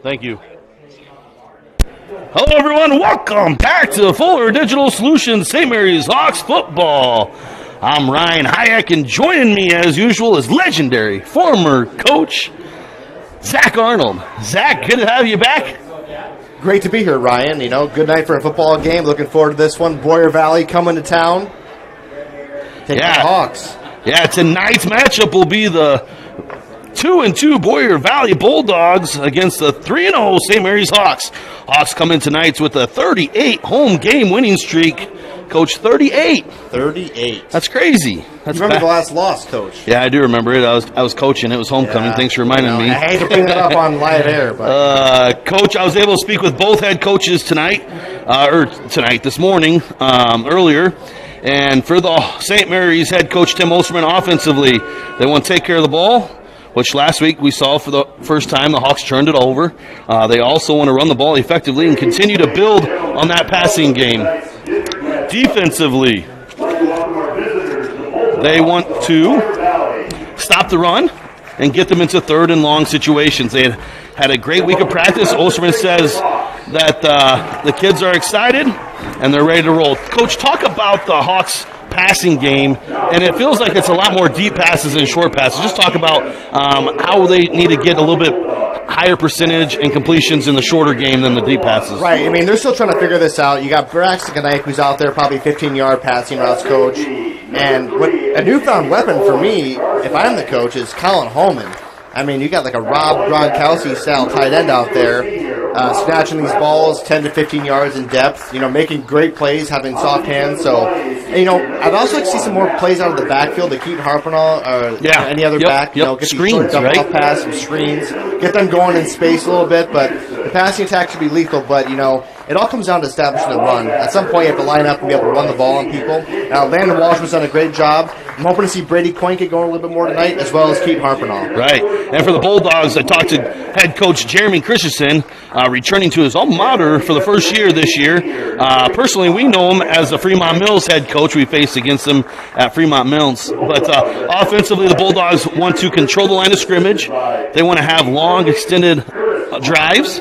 Thank you. Hello, everyone. Welcome back to Fuller Digital Solutions St. Mary's Hawks football. I'm Ryan Hayek, and joining me, as usual, is legendary former coach Zach Arnold. Zach, good to have you back. Great to be here, Ryan. Good night for a football game. Looking forward to this one. Boyer Valley coming to town. Taking the Hawks. Yeah, tonight's matchup will be the 2-2 Boyer Valley Bulldogs against the 3-0 St. Mary's Hawks. Hawks come in tonight with a 38 home game winning streak. Coach, 38. 38. That's crazy. Remember the last loss, Coach? Yeah, I do remember it. I was coaching. It was homecoming. Thanks for reminding me. I hate to bring that up on live air, but Coach, I was able to speak with both head coaches this morning, earlier. And for the St. Mary's head coach Tim Osterman, offensively, they want to take care of the ball, which last week we saw for the first time the Hawks turned it over. They also want to run the ball effectively and continue to build on that passing game. Defensively, they want to stop the run and get them into third and long situations. They had a great week of practice. Osterman says that the kids are excited and they're ready to roll. Coach, talk about the Hawks passing game, and it feels like it's a lot more deep passes than short passes. Just talk about how they need to get a little bit higher percentage and completions in the shorter game than the deep passes. Right. They're still trying to figure this out. You got Braxton Knife, who's out there, probably 15-yard passing routes, Coach. And what a newfound weapon for me, if I'm the coach, is Colin Holman. You got like a Rob Gronkowski-style tight end out there, snatching these balls 10 to 15 yards in depth, making great plays, having soft hands. So, I'd also like to see some more plays out of the backfield to keep Harpenall or any other back. Get screens, these short dump-off pass, some screens, get them going in space a little bit. But the passing attack should be lethal. But, it all comes down to establishing the run. At some point, you have to line up and be able to run the ball on people. Now, Landon Walshman's done a great job. I'm hoping to see Brady Coyne get going a little bit more tonight, as well as Keith Harpenall. Right. And for the Bulldogs, I talked to head coach Jeremy Christensen, returning to his alma mater for the first year this year. Personally, we know him as the Fremont Mills head coach. We faced against him at Fremont Mills. But offensively, the Bulldogs want to control the line of scrimmage. They want to have long, extended drives.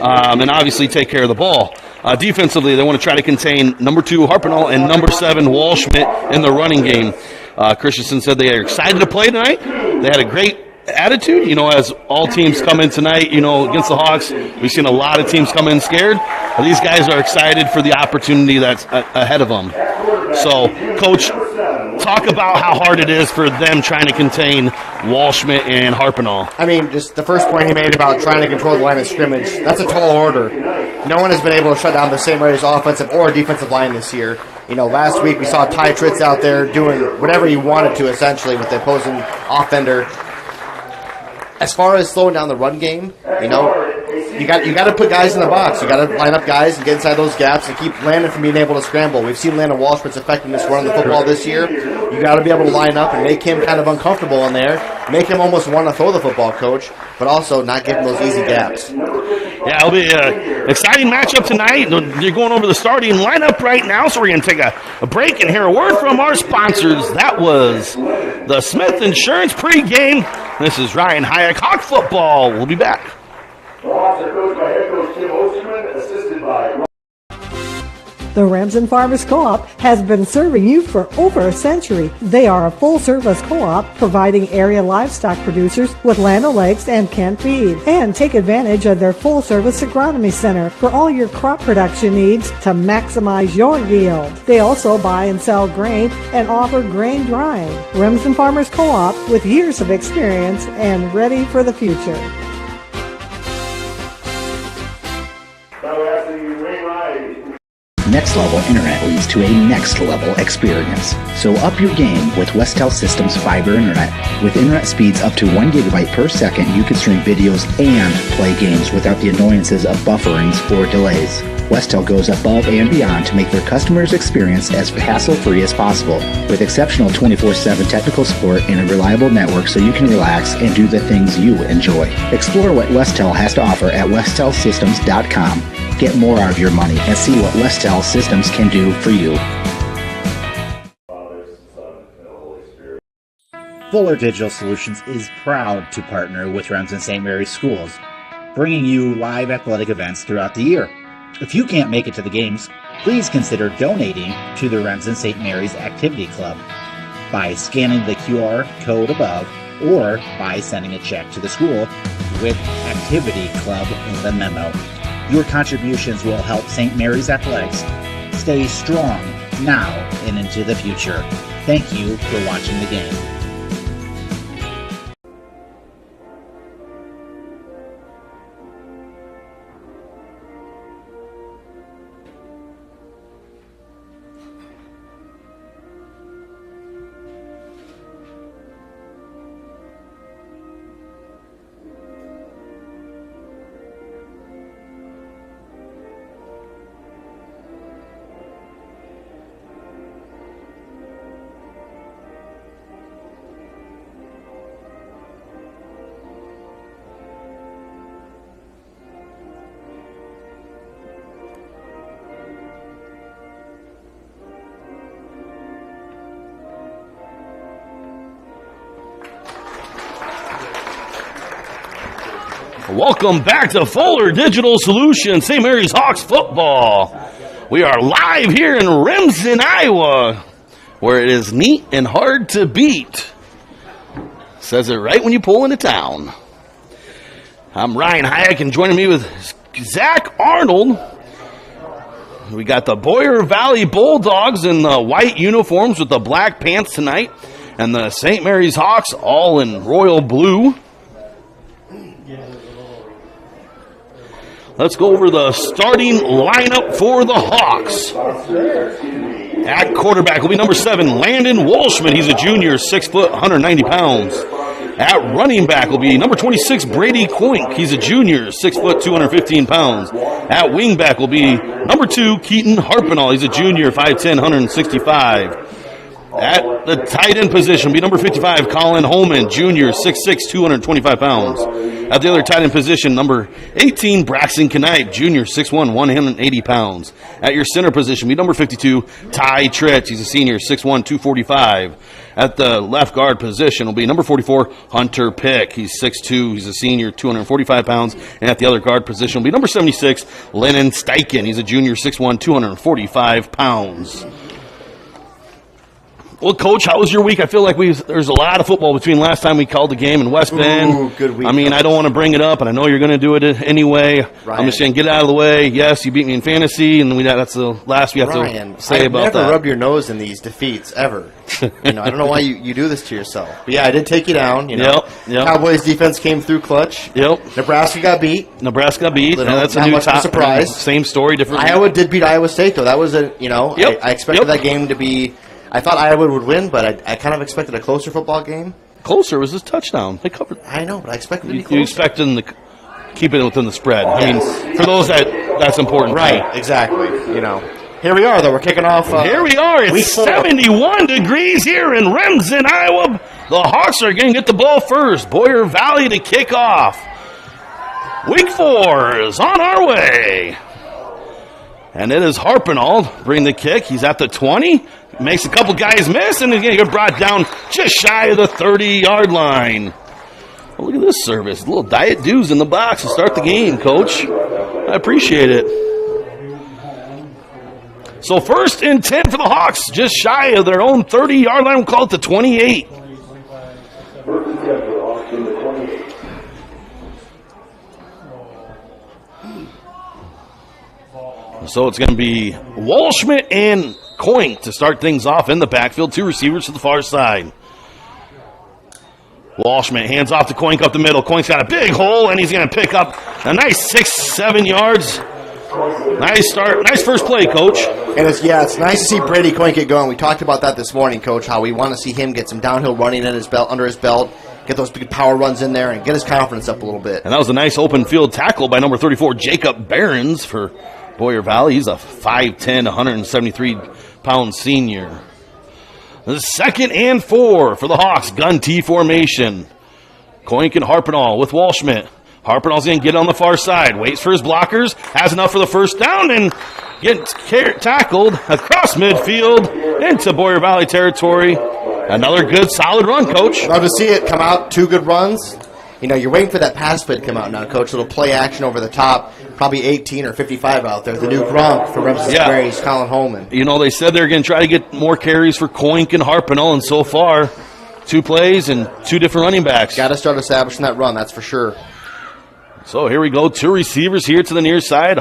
And obviously take care of the ball. Defensively, they want to try to contain number 2 Harpenall and number 7 Walshmitt in the running game. Christensen said they are excited to play tonight. They had a great attitude, as all teams come in tonight, against the Hawks. We've seen a lot of teams come in scared. But these guys are excited for the opportunity that's ahead of them. So, Coach, talk about how hard it is for them trying to contain Walshmitt and Harpenall. Just the first point he made about trying to control the line of scrimmage, that's a tall order. No one has been able to shut down the St. Mary's offensive or defensive line this year. Last week we saw Ty Tritz out there doing whatever he wanted to, essentially, with the opposing offender. As far as slowing down the run game, you got to put guys in the box. You got to line up guys and get inside those gaps and keep Landon from being able to scramble. We've seen Landon Walshmitt's effectiveness running the football this year. You got to be able to line up and make him kind of uncomfortable in there, make him almost want to throw the football, Coach, but also not give him those easy gaps. Yeah, it'll be an exciting matchup tonight. You're going over the starting lineup right now, so we're going to take a break and hear a word from our sponsors. That was the Smith Insurance Pregame. This is Ryan Hayek, Hawk Football. We'll be back. The Hawks are coached by head coach Tim Osterman, assisted by... The Remsen Farmers Co-op has been serving you for over a century. They are a full-service co-op providing area livestock producers with land o'lakes and canned feed. And take advantage of their full-service agronomy center for all your crop production needs to maximize your yield. They also buy and sell grain and offer grain drying. Remsen Farmers Co-op with years of experience and ready for the future. Next Level Internet leads to a next level experience. So up your game with Westel Systems Fiber Internet. With internet speeds up to 1 gigabyte per second, you can stream videos and play games without the annoyances of bufferings or delays. Westel goes above and beyond to make their customers' experience as hassle-free as possible, with exceptional 24/7 technical support and a reliable network so you can relax and do the things you enjoy. Explore what Westel has to offer at westelsystems.com. Get more out of your money and see what Westel Systems can do for you. Fuller Digital Solutions is proud to partner with Remsen St. Mary's Schools, bringing you live athletic events throughout the year. If you can't make it to the games, please consider donating to the Remsen St. Mary's Activity Club by scanning the QR code above or by sending a check to the school with Activity Club in the memo. Your contributions will help St. Mary's Athletics stay strong now and into the future. Thank you for watching the game. Welcome back to Fuller Digital Solutions, St. Mary's Hawks football. We are live here in Remsen, Iowa, where it is neat and hard to beat. Says it right when you pull into town. I'm Ryan Hayek, and joining me with Zach Arnold. We got the Boyer Valley Bulldogs in the white uniforms with the black pants tonight, and the St. Mary's Hawks all in royal blue. Let's go over the starting lineup for the Hawks. At quarterback will be number 7, Landon Walshman. He's a junior, 6 foot, 190 pounds. At running back will be number 26, Brady Coink. He's a junior, 6 foot, 215 pounds. At wing back will be number 2, Keaton Harpenall. He's a junior, 5'10", 165. At the tight end position will be number 55, Colin Holman, junior, 6'6", 225 pounds. At the other tight end position, number 18, Braxton Knipe, junior, 6'1", 180 pounds. At your center position will be number 52, Ty Tritch. He's a senior, 6'1", 245. At the left guard position will be number 44, Hunter Pick. He's 6'2", he's a senior, 245 pounds. And at the other guard position will be number 76, Lennon Steichen. He's a junior, 6'1", 245 pounds. Well, Coach, how was your week? I feel like there's a lot of football between last time we called the game in West Bend. Ooh, good week. I mean, I don't want to bring it up, and I know you're going to do it anyway. Ryan. I'm just going to get it out of the way. Yes, you beat me in fantasy, and that's the last we have to say about that. I've never rubbed your nose in these defeats, ever. I don't know why you do this to yourself. But, yeah, I did take you down. Yep. Cowboys defense came through clutch. Yep. Nebraska got beat. That's a new top surprise. Same story, different. Iowa did beat Iowa State, though. That was I expected that game to be – I thought Iowa would win, but I kind of expected a closer football game. Closer was this touchdown. They covered. I know, but I expected it to be closer. You expected them to keep it within the spread. Yes. I mean, for those that's important. Right, exactly. Here we are, though. We're kicking off. Here we are. It's 71 degrees here in Remsen, Iowa. The Hawks are going to get the ball first. Boyer Valley to kick off. Week 4 is on our way. And it is Harpenall bring the kick. He's at the 20. Makes a couple guys miss, and he's going to get brought down just shy of the 30-yard line. Well, look at this service. A little Diet Dews in the box to start the game, Coach. I appreciate it. So 1st and 10 for the Hawks, just shy of their own 30-yard line. We'll call it the 28. So it's going to be Walshman and Coink to start things off in the backfield. 2 receivers to the far side. Walshman hands off to Coink up the middle. Coink's got a big hole, and he's going to pick up a nice 6-7 yards. Nice start. Nice first play, Coach. And it's nice to see Brady Coink get going. We talked about that this morning, Coach, how we want to see him get some downhill running in his belt, under his belt, get those big power runs in there, and get his confidence up a little bit. And that was a nice open field tackle by number 34, Jacob Behrens for Boyer Valley. He's a 5'10", 173-pound senior. The 2nd and 4 for the Hawks. Gun T formation. Coink and Harpenall with Walshman. Harpenall's going to get on the far side. Waits for his blockers. Has enough for the first down and gets tackled across midfield into Boyer Valley territory. Another good, solid run, Coach. Love to see it come out. 2 good runs. You know, you're waiting for that pass play to come out now, Coach. Little play action over the top. Probably 18 or 55 out there. The new Gronk for Remsen Square. He's Colin Holman. You know, they said they're going to try to get more carries for Coink and Harpenell, and so far, 2 plays and 2 different running backs. Got to start establishing that run, that's for sure. So here we go. 2 receivers here to the near side.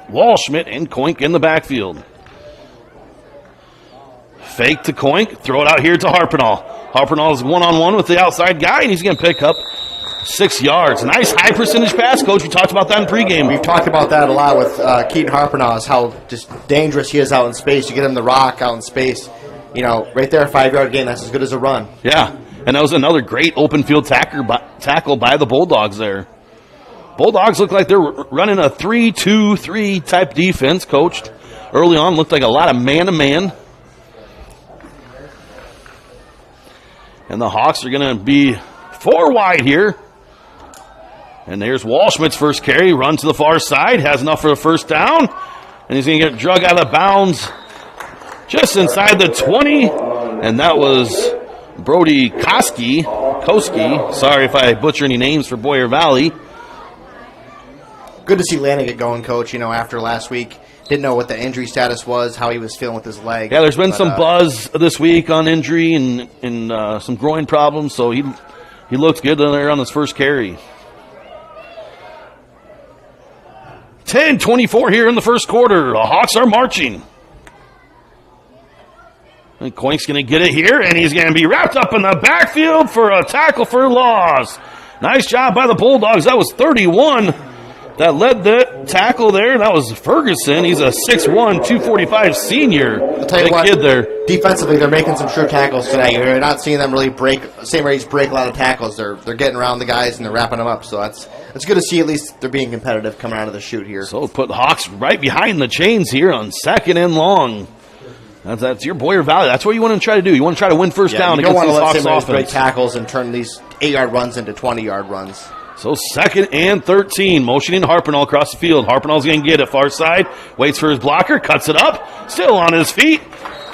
Walschmidt and Coink in the backfield. Fake to Coink. Throw it out here to Harpenell. Harpenell is one-on-one with the outside guy, and he's going to pick up 6 yards. Nice high-percentage pass, Coach. We talked about that in pregame. We've talked about that a lot with Keaton Harpenell, is how just dangerous he is out in space. You get him the rock out in space. You know, right there, 5-yard gain. That's as good as a run. Yeah, and that was another great open field tackle by the Bulldogs there. Bulldogs look like they're running a 3-2-3 type defense, coached. Early on, looked like a lot of man-to-man. And the Hawks are going to be 4 wide here. And there's Walschmidt's first carry. Run to the far side. Has enough for a first down. And he's going to get drug out of bounds just inside the 20. And that was Brody Koski. Sorry if I butcher any names for Boyer Valley. Good to see Landon get going, Coach. You know, after last week, didn't know what the injury status was, how he was feeling with his leg. Yeah, there's been some buzz this week on injury and some groin problems, so he looks good there on his first carry. 10-24 here in the first quarter. The Hawks are marching. And Coink's going to get it here, and he's going to be wrapped up in the backfield for a tackle for loss. Nice job by the Bulldogs. That was 31. That led the tackle there. That was Ferguson. He's a 6'1", 245 senior. I'll tell you what, kid there. Defensively, they're making some sure tackles tonight. You're not seeing them really break a lot of tackles. They're getting around the guys and they're wrapping them up. So that's good to see. At least they're being competitive coming out of the chute here. So put the Hawks right behind the chains here on 2nd and long. That's your Boyer Valley. That's what you want to try to do. You want to try to win first down against these Hawks offense. You don't want to let break tackles and turn these 8-yard runs into 20-yard runs. So 2nd and 13, motioning Harpenell across the field. Harpenell's going to get it far side, waits for his blocker, cuts it up, still on his feet,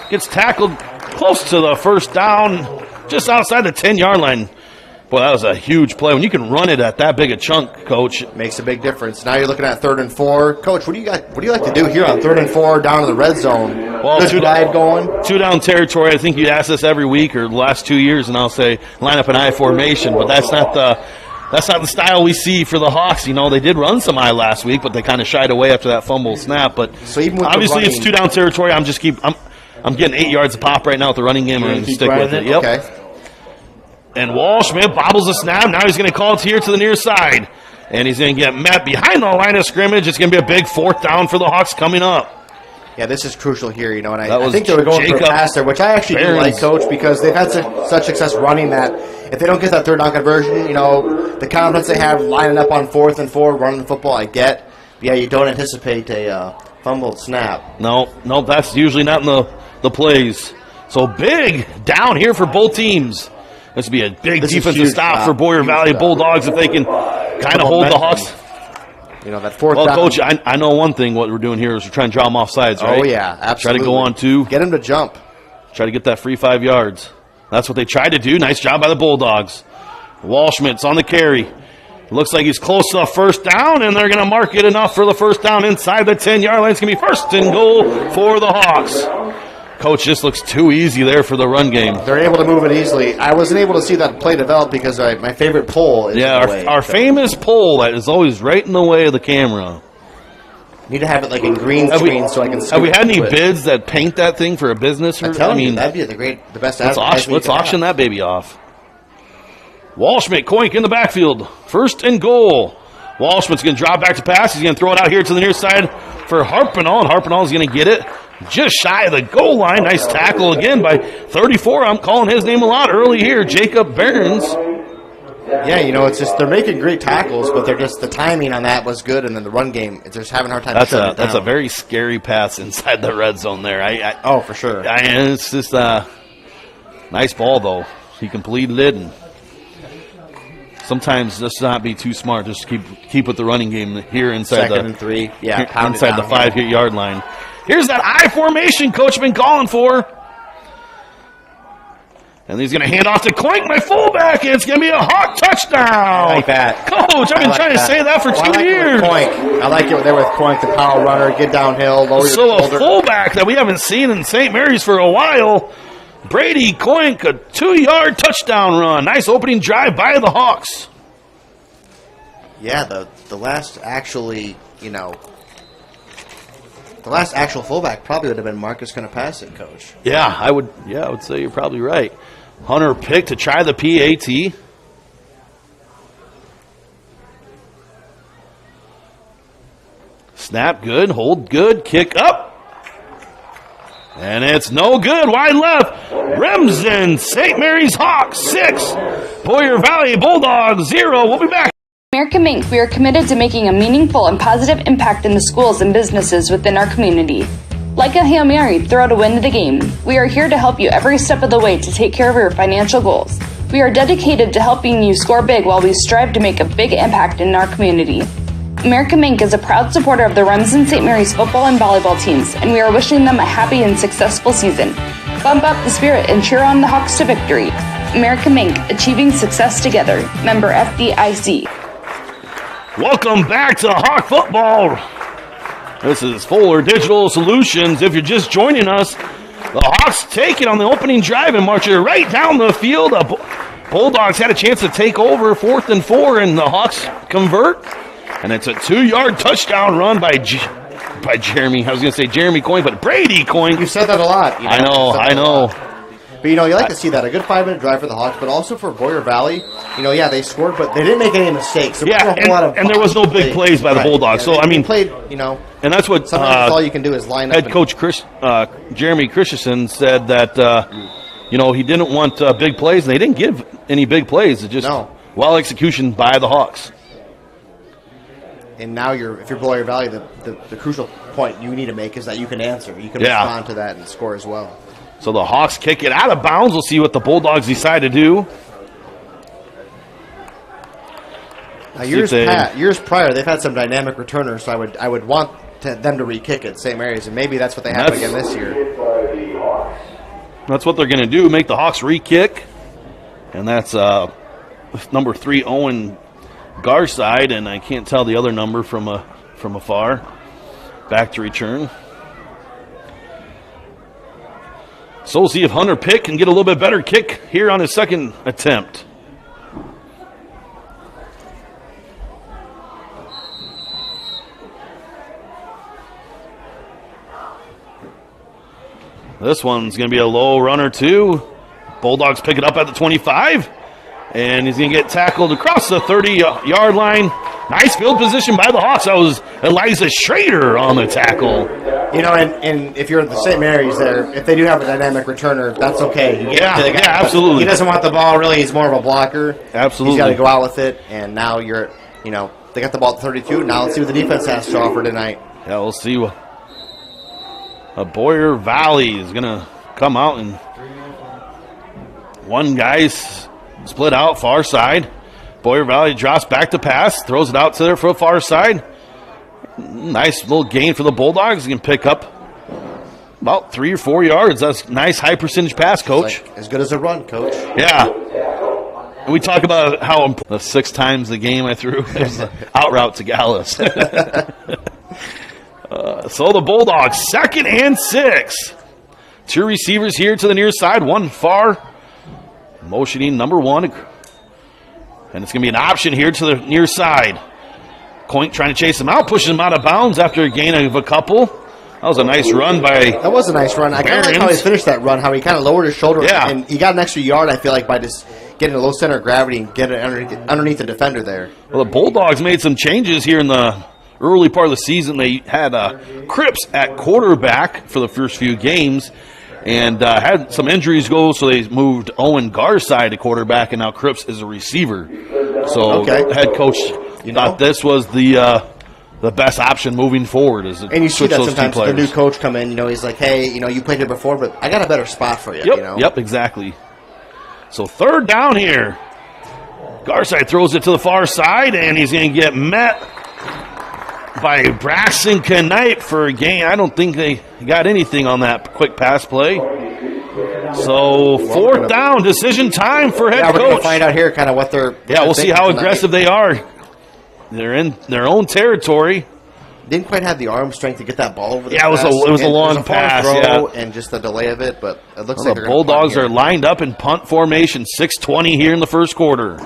gets tackled close to the first down, just outside the 10-yard line. Boy, that was a huge play. When you can run it at that big a chunk, Coach, it makes a big difference. Now you're looking at 3rd and 4. Coach, what do you like to do here on 3rd and 4 down in the red zone? Well, good drive going. 2 down territory. I think you ask this every week or the last 2 years, and I'll say line up an I formation, but that's not the style we see for the Hawks. You know, they did run some I last week, but they kind of shied away after that fumble snap. But so even with obviously it's 2 down territory. I'm getting 8 yards a pop right now with the running game. I'm going to stick with it. Yep. Okay. And Walschmidt bobbles the snap. Now he's going to call it here to the near side. And he's going to get met behind the line of scrimmage. It's going to be a big 4th down for the Hawks coming up. Yeah, this is crucial here, you know, and I think they were going for a pass there, which I actually do like, Coach, because they've had such success running that if they don't get that 3rd down conversion, you know, the confidence they have lining up on 4th and 4, running the football, I get. But yeah, you don't anticipate a fumbled snap. No, that's usually not in the plays. So big down here for both teams. This would be a big defensive stop for Boyer Valley Bulldogs if they can kind of hold the Hawks. You know, that 4th down. Well, Coach, I know one thing what we're doing here is we're trying to draw them off sides, right? Oh, yeah, absolutely. Try to go on 2. Get him to jump. Try to get that free 5 yards. That's what they tried to do. Nice job by the Bulldogs. Walschmidt's on the carry. Looks like he's close to the first down, and they're going to mark it enough for the first down inside the 10-yard line. It's going to be 1st and goal for the Hawks. Coach, this looks too easy there for the run game. They're able to move it easily. I wasn't able to see that play develop because my favorite pole is in the way. Our famous pole that is always right in the way of the camera. Need to have it like in green screen so I can see. Have we had any bids that paint that thing for a business? I'm telling you, that'd be the best advertisement. Let's auction that baby off. Walschmidt, Coink in the backfield. 1st and goal. Walschmidt's going to drop back to pass. He's going to throw it out here to the near side for Harpenell, and Harpenell's going to get it just shy of the goal line. Nice tackle again by 34. I'm calling his name a lot early here, Jacob Barons. Yeah, you know, it's just they're making great tackles, but they're just the timing on that was good, and then the run game, they're just having a hard time. That's a very scary pass inside the red zone there. Oh, for sure. It's just a nice ball though. He completed it, and sometimes just not be too smart. Just keep with the running game here inside 2nd and 3. Yeah, inside the 5-yard line. Here's that I formation Coach been calling for. And he's going to hand off to Coink, my fullback, and it's going to be a Hawk touchdown. I like that. Coach, I've been trying to say that for 2 years. I like it there with Coink, the power runner, get downhill, lower your shoulder. A fullback that we haven't seen in St. Mary's for a while. Brady Coink, a 2-yard touchdown run. Nice opening drive by the Hawks. Yeah, the last actually, the last actual fullback probably would have been Marcus Conopasek, Coach. Yeah, I would say you're probably right. Hunter pick to try the PAT. Snap good, hold good, kick up. And it's no good, wide left. Remsen, St. Mary's Hawks 6, Boyer Valley Bulldogs 0. We'll be back. American Mink, we are committed to making a meaningful and positive impact in the schools and businesses within our community. Like a Hail Mary, throw to win the game. We are here to help you every step of the way to take care of your financial goals. We are dedicated to helping you score big while we strive to make a big impact in our community. American Mink is a proud supporter of the Remsen St. Mary's football and volleyball teams, and we are wishing them a happy and successful season. Bump up the spirit and cheer on the Hawks to victory. American Mink, achieving success together. Member FDIC. Welcome back to Hawk Football. This is Fuller Digital Solutions. If you're just joining us, the Hawks take it on the opening drive and march it right down the field. The Bulldogs had a chance to take over 4th and 4, and the Hawks convert. And it's a 2-yard touchdown run by Jeremy. I was going to say Jeremy Coink, but Brady Coink. You've said that a lot. I know. But, you like to see that. A good 5-minute drive for the Hawks, but also for Boyer Valley. They scored, but they didn't make any mistakes. And there was no big plays by the Bulldogs. Yeah, so, played, And that's what sometimes all you can do is line up. Head coach Jeremy Christensen said that, he didn't want big plays, and they didn't give any big plays. It's just well execution by the Hawks. And now if you're Boyer Valley, the crucial point you need to make is that you can answer. You can respond to that and score as well. So the Hawks kick it out of bounds. We'll see what the Bulldogs decide to do. Now, years prior, they've had some dynamic returners, so I would want them to re-kick it, St. Mary's, and maybe that's what they have again this year. That's what they're going to do, make the Hawks re-kick. And that's number 3, Owen Garside, and I can't tell the other number from afar. Back to return. So we'll see if Hunter Pick can get a little bit better kick here on his second attempt. This one's going to be a low runner too. Bulldogs pick it up at the 25. And he's going to get tackled across the 30-yard line. Nice field position by the Hawks. That was Eliza Schrader on the tackle. And if you're at the St. Mary's there, if they do have a dynamic returner, that's okay. Yeah, absolutely. He doesn't want the ball, really. He's more of a blocker. Absolutely. He's got to go out with it. And now they got the ball at 32. Now let's see what the defense has to offer tonight. Yeah, we'll see what Boyer Valley is going to come out, and one guy's split out far side. Boyer Valley drops back to pass, throws it out to there for a far side. Nice little gain for the Bulldogs. He can pick up about 3 or 4 yards. That's a nice high percentage pass, Coach. As good as a run, Coach. Yeah. And we talk about how the 6 times the game I threw was out route to Gallus. So the Bulldogs, 2nd and 6. 2 receivers here to the near side, 1 far. Motioning number 1. And it's going to be an option here to the near side. Coink trying to chase him out, pushing him out of bounds after a gain of a couple. That was a nice run by That was a nice run. I kind of like how he finished that run, how he kind of lowered his shoulder. Yeah. And he got an extra yard, I feel like, by just getting a low center of gravity and getting it underneath the defender there. Well, the Bulldogs made some changes here in the early part of the season. They had Cripps at quarterback for the first few games and had some injuries go, so they moved Owen Garside to quarterback, and now Cripps is a receiver. So head coach thought this was the best option moving forward. And you see that sometimes the new coach come in, he's like, hey, you played here before, but I got a better spot for you. Yep, exactly. So 3rd down here. Garside throws it to the far side, and he's going to get met by Braxton Knight for a gain. I don't think they got anything on that quick pass play. So 4th down, decision time for head Yeah, we're going coach. to find out here kind of what they're Yeah, we'll see how thinking aggressive they are. They're in their own territory. Didn't quite have the arm strength to get that ball over the Yeah, it was a long pass, throw yeah. and just the delay of it, but it looks Well, like the Bulldogs are lined up in punt formation, 6:20 here in the first quarter.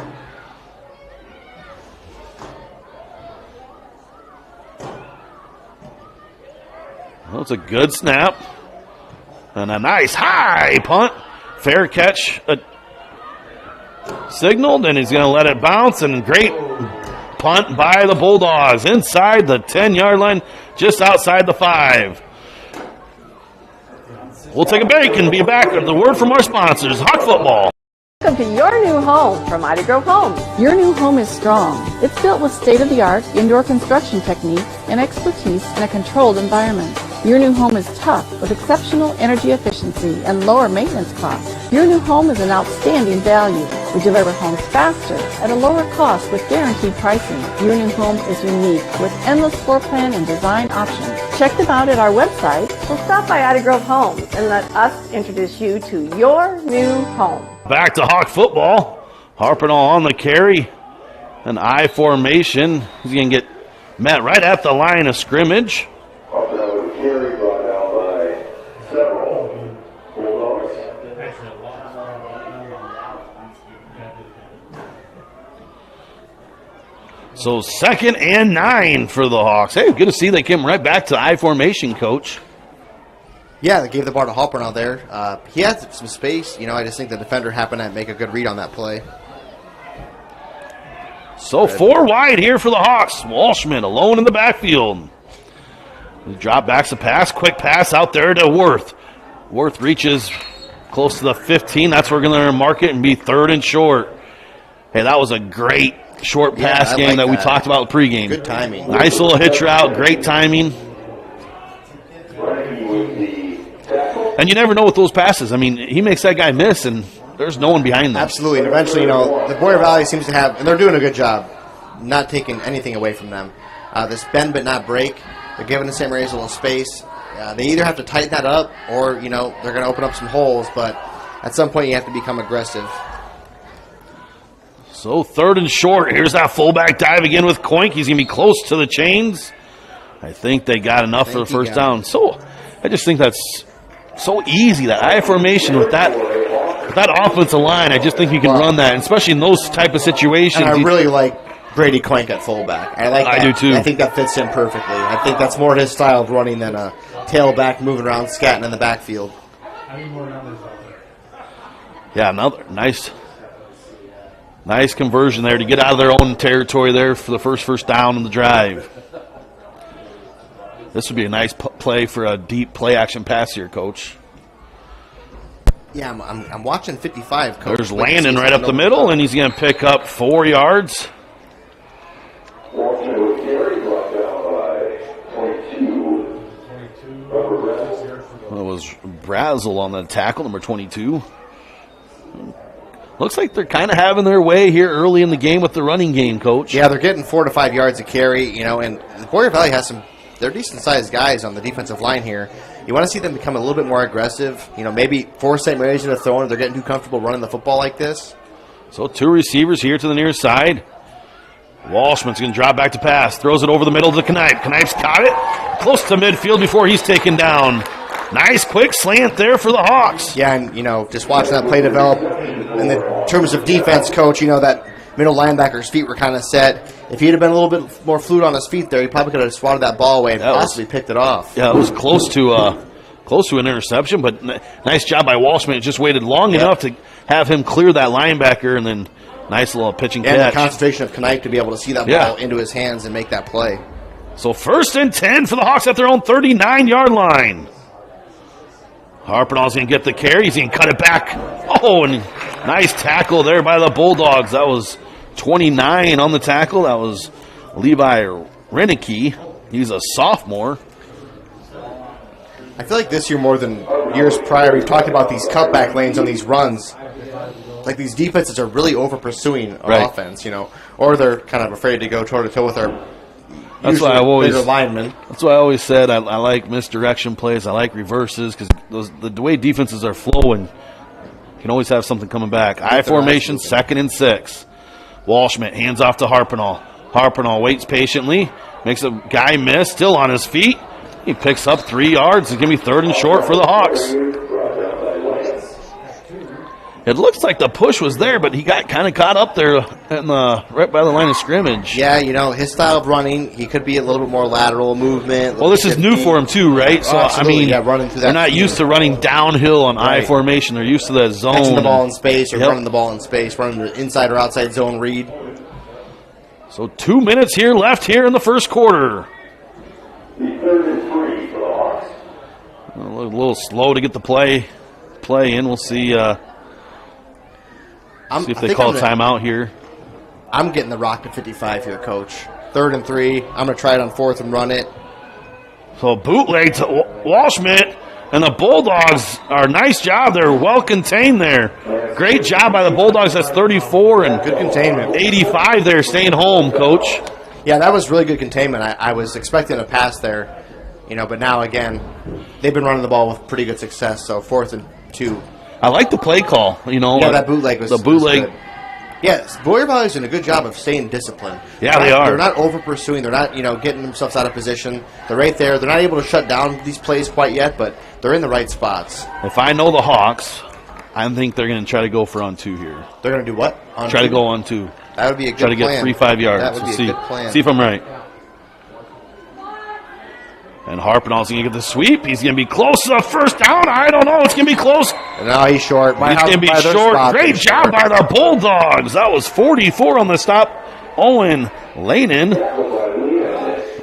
Well, it's a good snap. And a nice high punt. Fair catch signaled, and he's going to let it bounce, and great punt by the Bulldogs inside the 10-yard line, just outside the 5. We'll take a break and be back with the word from our sponsors, Hawk Football. Welcome to your new home from Ida Grove Homes. Your new home is strong. It's built with state-of-the-art indoor construction techniques and expertise in a controlled environment. Your new home is tough with exceptional energy efficiency and lower maintenance costs. Your new home is an outstanding value. We deliver homes faster at a lower cost with guaranteed pricing. Your new home is unique with endless floor plan and design options. Check them out at our website or stop by Ida Grove Homes and let us introduce you to your new home. Back to Hawk Football. Harpenall on the carry. An I formation. He's going to get met right at the line of scrimmage. Carry brought down by several Bulldogs. So 2nd and 9 for the Hawks. Hey, good to see they came right back to I formation, Coach. Yeah, they gave the ball to Hopper out there. He had some space. I just think the defender happened to make a good read on that play. So 4 wide here for the Hawks. Walshman alone in the backfield. He drop backs a pass. Quick pass out there to Worth. Worth reaches close to the 15. That's where we're going to mark it and be 3rd and short. Hey, that was a great short pass game that we talked about pregame. Good timing. Nice little hitch route. Great timing. And you never know with those passes. I mean, he makes that guy miss, and there's no one behind them. Absolutely. And eventually, the Boyer Valley seems to have, and they're doing a good job, not taking anything away from them. This bend but not break. They're giving the St. Mary's a little space. They either have to tighten that up or, they're going to open up some holes, but at some point you have to become aggressive. So 3rd and short. Here's that fullback dive again with Coink. He's going to be close to the chains. I think they got enough for the first down. So I just think that's so easy, that I formation with that offensive line. I just think you can run that, especially in those type of situations. And I really like Brady Coink at fullback. I do too. I think that fits him perfectly. I think that's more his style of running than a tailback moving around, scatting in the backfield. Yeah, another nice conversion there to get out of their own territory there for the first down in the drive. This would be a nice play for a deep play-action pass here, Coach. Yeah, I'm watching 55, Coach. There's Landon right up the middle, and he's going to pick up 4 yards. Walshman with carry brought down by 22. It was Brazel on the tackle, number 22. Looks like they're kind of having their way here early in the game with the running game, Coach. Yeah, they're getting 4 to 5 yards a carry, and the Boyer Valley has they're decent-sized guys on the defensive line here. You want to see them become a little bit more aggressive, maybe force St. Mary's into throwing if they're getting too comfortable running the football like this. So 2 receivers here to the near side. Walshman's going to drop back to pass. Throws it over the middle to Knipe. Knipe's caught it. Close to midfield before he's taken down. Nice quick slant there for the Hawks. Yeah, and, just watching that play develop. In the terms of defense, Coach, that middle linebacker's feet were kind of set. If he'd have been a little bit more fluid on his feet there, he probably could have swatted that ball away and possibly picked it off. Yeah, it was close to an interception, but nice job by Walshman. It just waited long enough to have him clear that linebacker, and then nice little pitching catch. And the concentration of Knipe to be able to see that ball into his hands and make that play. So 1st and 10 for the Hawks at their own 39-yard line. Harpenall's going to get the carry. He's going to cut it back. Oh, and nice tackle there by the Bulldogs. That was 29 on the tackle. That was Levi Renicky. He's a sophomore. I feel like this year more than years prior, we've talked about these cutback lanes on these runs. Like these defenses are really over-pursuing our offense, or they're kind of afraid to go toe-to-toe with our That's why linemen. That's why I always said I like misdirection plays. I like reverses because the way defenses are flowing, Can always have something coming back. I formation, 2nd and 6. Walschmidt hands off to Harpenall. Harpenall waits patiently, makes a guy miss, still on his feet. He picks up 3 yards. It's going to be 3rd and short for the Hawks. It looks like the push was there, but he got kind of caught up there right by the line of scrimmage. Yeah, his style of running, he could be a little bit more lateral movement. Well, this is new for him too, right? So, running through that. They're not used to running downhill on I formation. They're used to that zone. Catching the ball in space or running the ball in space, running the inside or outside zone read. So 2 minutes here left here in the first quarter. The 3rd and 3 for the Hawks. A little slow to get the play in. We'll see. See if they call a timeout here. I'm getting the rock to 55 here, Coach. 3rd and 3. I'm going to try it on 4th and run it. So bootleg to Walschmidt, and the Bulldogs are nice job. They're well contained there. Great job by the Bulldogs. That's 34 and good containment. 85 there, staying home, Coach. Yeah, that was really good containment. I was expecting a pass there, but now again, they've been running the ball with pretty good success. So 4th and 2. I like the play call. Yeah, that bootleg was the bootleg. Was good. Yes, Boyer Valley's doing a good job of staying disciplined. Yeah, they are. They're not over pursuing. They're not, getting themselves out of position. They're right there. They're not able to shut down these plays quite yet, but they're in the right spots. If I know the Hawks, I think they're going to try to go for on 2 here. They're going to do what? Try to go on 2. That would be a good plan. Try to get 3 5 yards. That would be a good plan. See if I'm right. And Harpenall's going to get the sweep. He's going to be close to the first down. I don't know. It's going to be close. No, he's short. He's going to be short. Great job by the Bulldogs. That was 44 on the stop. Owen Lanin.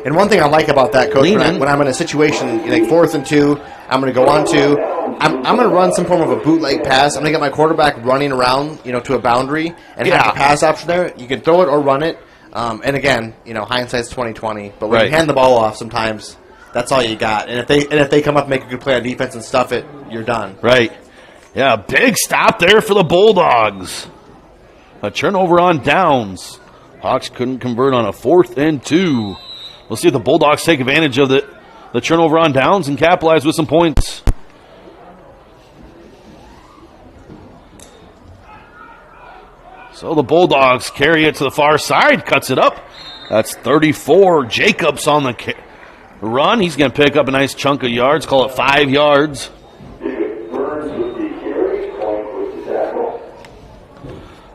And one thing I like about that, Coach, when I'm in a situation like 4th and 2, I'm going to go on 2. I'm going to run some form of a bootleg pass. I'm going to get my quarterback running around, to a boundary and have a pass option there. You can throw it or run it. And again, hindsight's 20/20. But when you hand the ball off, sometimes that's all you got. And if they come up and make a good play on defense and stuff it, you're done. Right. Yeah, big stop there for the Bulldogs. A turnover on downs. Hawks couldn't convert on a 4th and 2. We'll see if the Bulldogs take advantage of the turnover on downs and capitalize with some points. So the Bulldogs carry it to the far side, cuts it up. That's 34. Jacobs on the run. He's going to pick up a nice chunk of yards, call it 5 yards.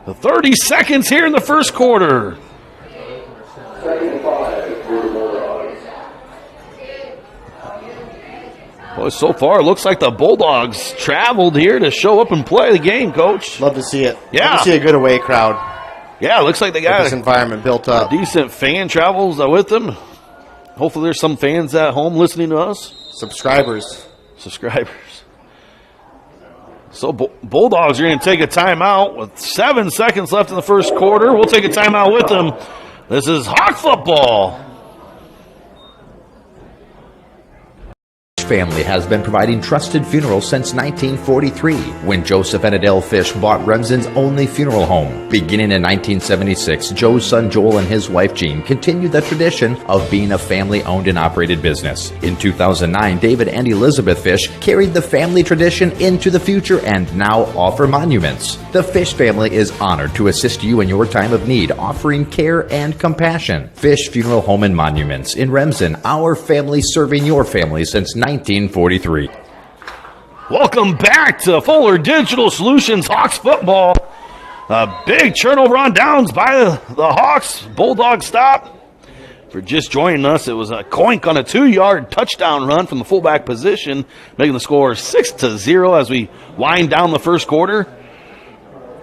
The 30 seconds here in the first quarter. Boy, so far it looks like the Bulldogs traveled here to show up and play the game, Coach. Love to see it. Yeah. Love to see a good away crowd. Yeah, it looks like they got this environment built up. Decent fan travels with them. Hopefully there's some fans at home listening to us. Subscribers. So Bulldogs are going to take a timeout with 7 seconds left in the first quarter. We'll take a timeout with them. This is Hawk football. Family has been providing trusted funerals since 1943, when Joseph and Adele Fish bought Remsen's only funeral home. Beginning in 1976, Joe's son Joel and his wife Jean continued the tradition of being a family-owned and operated business. In 2009, David and Elizabeth Fish carried the family tradition into the future and now offer monuments. The Fish family is honored to assist you in your time of need, offering care and compassion. Fish Funeral Home and Monuments in Remsen, our family serving your family since 1943. Welcome back to Fuller Digital Solutions Hawks football. A big turnover on downs by the Hawks. Bulldog stop. For just joining us, it was a coink on a 2-yard touchdown run from the fullback position, making the score 6-0 as we wind down the first quarter.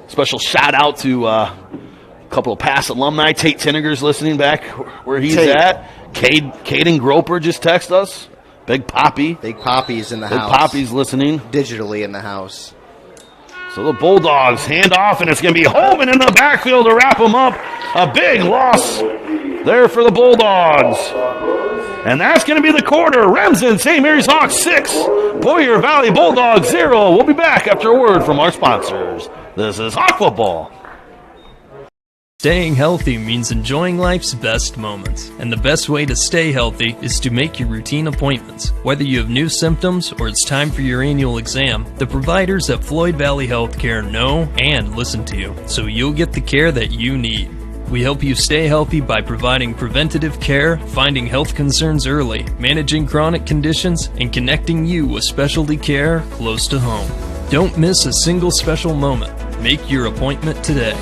Special shout out to a couple of past alumni. Tate Tinniger's listening back where he's at. Caden Groper just texted us. Big Poppy. Big Poppy's in the house. Big Poppy's listening. Digitally in the house. So the Bulldogs hand off, and it's going to be Holman in the backfield to wrap them up. A big loss there for the Bulldogs. And that's going to be the quarter. Remsen, St. Mary's Hawks 6, Boyer Valley Bulldogs 0. We'll be back after a word from our sponsors. This is Hawk Football. Staying healthy means enjoying life's best moments, and the best way to stay healthy is to make your routine appointments. Whether you have new symptoms or it's time for your annual exam, the providers at Floyd Valley Healthcare know and listen to you, so you'll get the care that you need. We help you stay healthy by providing preventative care, finding health concerns early, managing chronic conditions, and connecting you with specialty care close to home. Don't miss a single special moment. Make your appointment today.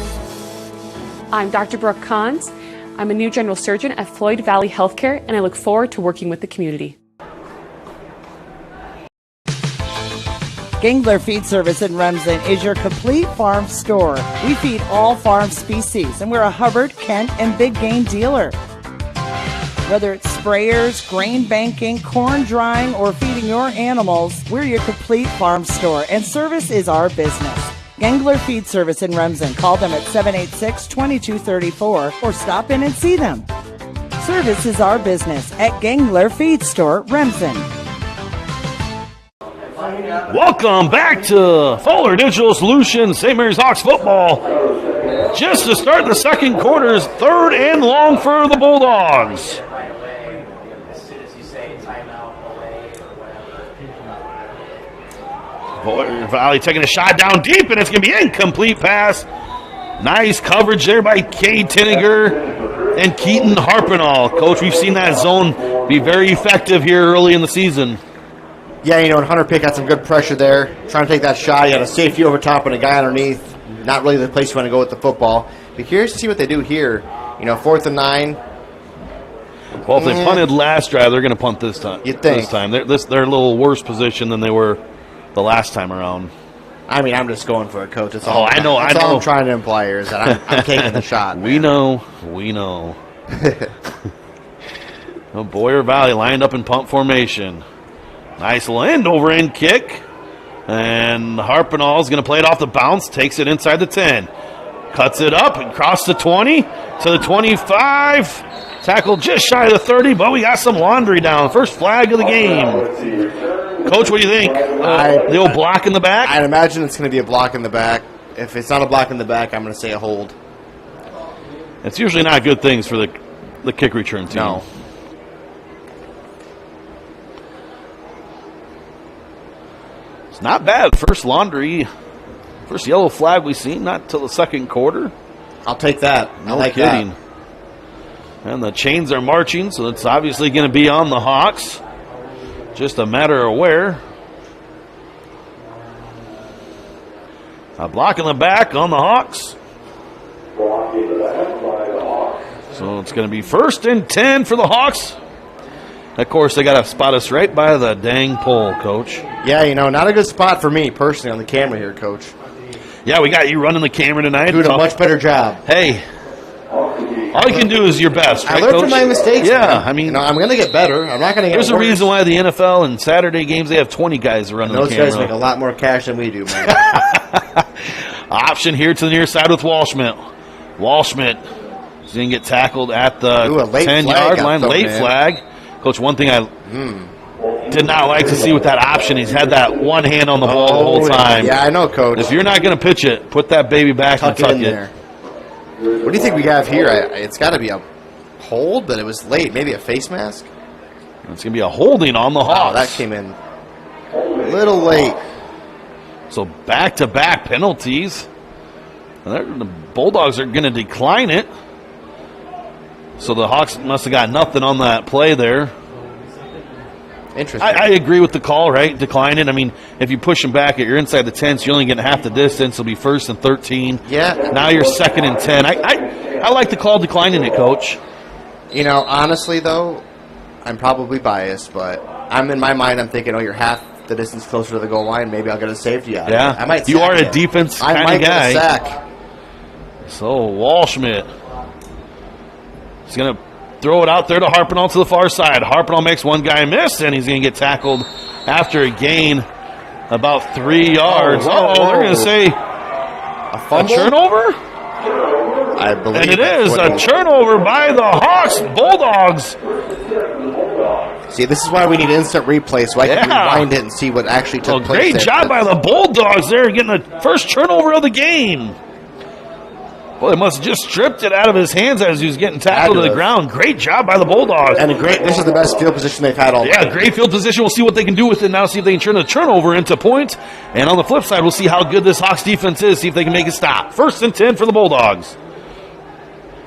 I'm Dr. Brooke Kahns. I'm a new general surgeon at Floyd Valley Healthcare, and I look forward to working with the community. Gangler Feed Service in Remsen is your complete farm store. We feed all farm species, and we're a Hubbard, Kent, and big game dealer. Whether it's sprayers, grain banking, corn drying, or feeding your animals, we're your complete farm store, and service is our business. Gangler Feed Service in Remsen. Call them at 786-2234 or stop in and see them. Service is our business at Gangler Feed Store, Remsen. Welcome back to Fuller Digital Solutions, St. Mary's Hawks football. Just to start the second quarter is 3rd and long for the Bulldogs. Boyer Valley taking a shot down deep, and it's going to be incomplete pass. Nice coverage there by Cade Tinniger and Keaton Harpenall. Coach, we've seen that zone be very effective here early in the season. Yeah, and Hunter Pick had some good pressure there. Trying to take that shot. You had a safety over top and a guy underneath. Not really the place you want to go with the football. Be curious to see what they do here. 4th and 9. Well, if they punted last drive, they're going to punt this time. You'd think. This time. They're a little worse position than they were the last time around. I mean, I'm just going for it, Coach. That's all I know. That's all I'm trying to imply here is that I'm taking the shot. We know. Boyer Valley lined up in punt formation. Nice little end-over-end kick. And Harpenall is going to play it off the bounce. Takes it inside the 10. Cuts it up and across the 20 to the 25. Tackled just shy of the 30, but we got some laundry down. First flag of the game. Coach, what do you think? The old block in the back? I'd imagine it's going to be a block in the back. If it's not a block in the back, I'm going to say a hold. It's usually not good things for the kick return team. No. It's not bad. First yellow flag we've seen, not till the second quarter. I'll take that. No kidding. That. And the chains are marching, so it's obviously going to be on the Hawks. Just a matter of where. A block in the back on the Hawks. So it's going to be 1st and 10 for the Hawks. Of course, they got to spot us right by the dang pole, Coach. Yeah, not a good spot for me personally on the camera here, Coach. Yeah, we got you running the camera tonight. Doing a much better job. Hey, all you can do is your best, right, I learned Coach? from my mistakes. Yeah, man. I mean, I'm going to get better. I'm not going to get There's worse. a reason why the NFL and Saturday games, they have 20 guys running the camera. Those guys make a lot more cash than we do, man. Option here to the near side with Walschmidt. Walschmidt is going to get tackled at the 10-yard line. Late flag. Coach, one thing I did not like to see with that option, he's had that one hand on the ball the whole time. Yeah, I know, Coach. If you're not going to pitch it, put that baby back and tuck it. There. What do you think we have here? It's got to be a hold, but it was late. Maybe a face mask? It's going to be a holding on the Hawks. Oh, that came in a little late. So back-to-back penalties. And the Bulldogs are going to decline it. So the Hawks must have got nothing on that play there. Interesting. I agree with the call, right? Decline it. I mean, if you push them back, you're inside the 10, so you're only getting half the distance. It'll be 1st and 13. Yeah. Now you're 2nd and 10. I like the call declining it, Coach. Honestly, though, I'm probably biased, but in my mind, I'm thinking, you're half the distance closer to the goal line. Maybe I'll get a safety out of it. I might. You are a defense kind of guy. I might get a sack. So Walschmidt is going to throw it out there to Harpenall to the far side. Harpenall makes one guy miss, and he's going to get tackled after a gain about 3 yards. They're going to say a fumble? A turnover? I believe. And it is a turnover by the Hawks. Bulldogs. See, this is why we need instant replay, so I can rewind it and see what actually took place. Great job by the Bulldogs there, getting the first turnover of the game. Well, they must have just stripped it out of his hands as he was getting tackled to the ground. Great job by the Bulldogs. And this is the best field position they've had all night. Yeah, great field position. We'll see what they can do with it now, see if they can turn a turnover into points. And on the flip side, we'll see how good this Hawks defense is, see if they can make it stop. 1st and 10 for the Bulldogs.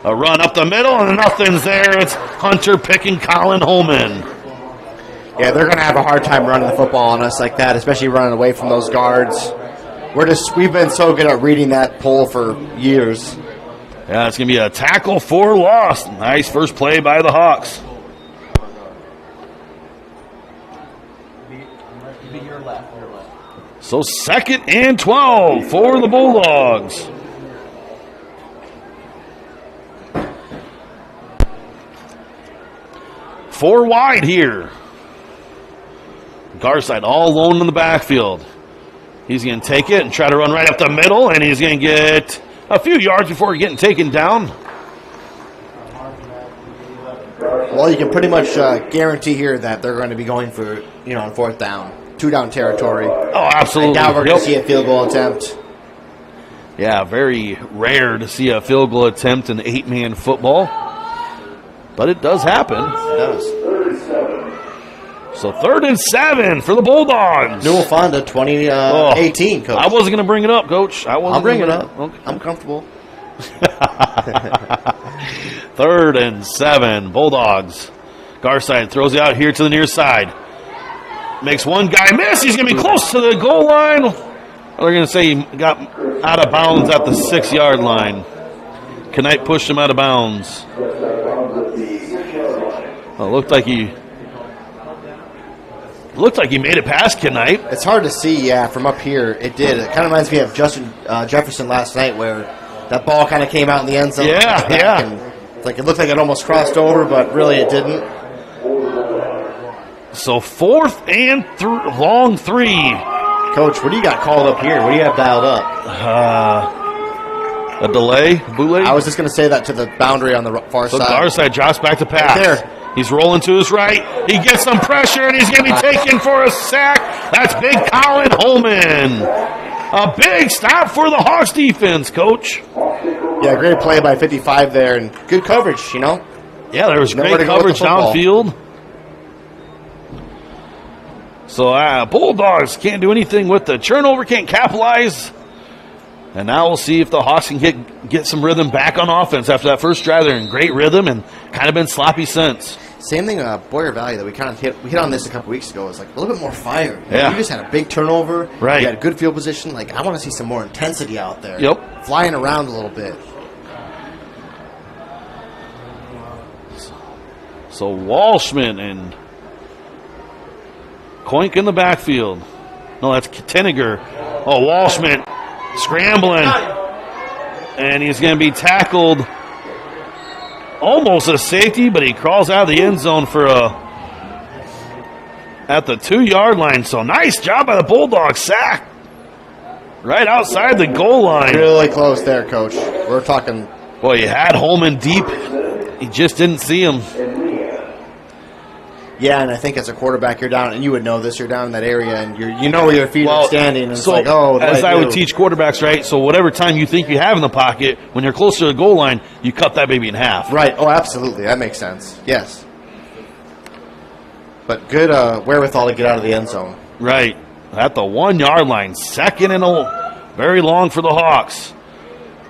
A run up the middle, and nothing's there. It's Hunter picking Colin Holman. Yeah, they're going to have a hard time running the football on us like that, especially running away from those guards. We've been so good at reading that pull for years. Yeah, it's going to be a tackle for loss. Nice first play by the Hawks. So 2nd and 12 for the Bulldogs. Four wide here. Garside all alone in the backfield. He's going to take it and try to run right up the middle, and he's going to get a few yards before getting taken down. Well, you can pretty much guarantee here that they're going to be going for, on 4th down. 2-down territory. Oh, absolutely. I doubt we're going to see a field goal attempt. Yeah, very rare to see a field goal attempt in 8-man football. But it does happen. It does. So 3rd and 7 for the Bulldogs. Newell Fonda, 2018, Coach. I wasn't going to bring it up, Coach. I'll bring it up. Okay. I'm comfortable. 3rd and 7, Bulldogs. Garside throws it out here to the near side. Makes one guy miss. He's going to be close to the goal line. They're going to say he got out of bounds at the 6-yard line. Knight pushed him out of bounds. Well, it looked like he made it past Knight. It's hard to see, from up here. It did. It kind of reminds me of Justin Jefferson last night, where that ball kind of came out in the end zone. Yeah. And it looked like it almost crossed over, but really it didn't. So 4th and long 3. Coach, what do you got called up here? What do you have dialed up? A delay, bootleg. I was just going to say that to the boundary on the far side. So Garside drops back to pass. Right there. He's rolling to his right. He gets some pressure, and he's going to be taken for a sack. That's big Colin Holman. A big stop for the Hawks defense, Coach. Yeah, great play by 55 there, and good coverage, Yeah, there was great to coverage downfield. So Bulldogs can't do anything with the turnover, can't capitalize. And now we'll see if the Hawks can get some rhythm back on offense after that first drive. They're in great rhythm and kind of been sloppy since. Same thing, Boyer Valley that we kind of hit on this a couple weeks ago. It's like a little bit more fire. Yeah. You just had a big turnover. Right. You had a good field position. I want to see some more intensity out there. Yep. Flying around a little bit. So Walshman and Koink in the backfield. No, that's Teniger. Oh, Walshman scrambling. And he's going to be tackled almost a safety, but he crawls out of the end zone for at the 2-yard line. So nice job by the Bulldogs. Sack right outside the goal line. Really close there, Coach. We're talking. Boy, you had Holman deep. He just didn't see him. Yeah, and I think as a quarterback, you're down, and you would know this. You're down in that area, and you know where your feet are standing. And it's like, as I would teach quarterbacks, right? So whatever time you think you have in the pocket, when you're closer to the goal line, you cut that baby in half. Right. Oh, absolutely. That makes sense. Yes. But good wherewithal to get out of the end zone. Right. At the 1-yard line. 2nd and very long for the Hawks.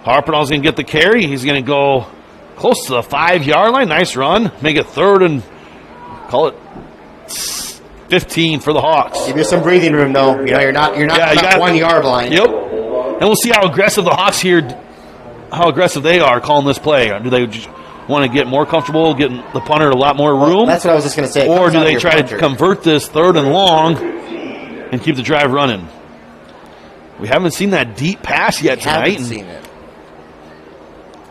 Harpenall's going to get the carry. He's going to go close to the 5-yard line. Nice run. Make it 3rd and call it 15 for the Hawks. Give you some breathing room, though. You're not on that 1-yard line. Yep. And we'll see how aggressive the Hawks here, how aggressive they are calling this play. Do they just want to get more comfortable, getting the punter a lot more room? That's what I was just going to say. Or do they try to convert this 3rd and long and keep the drive running? We haven't seen that deep pass yet tonight. Haven't seen it.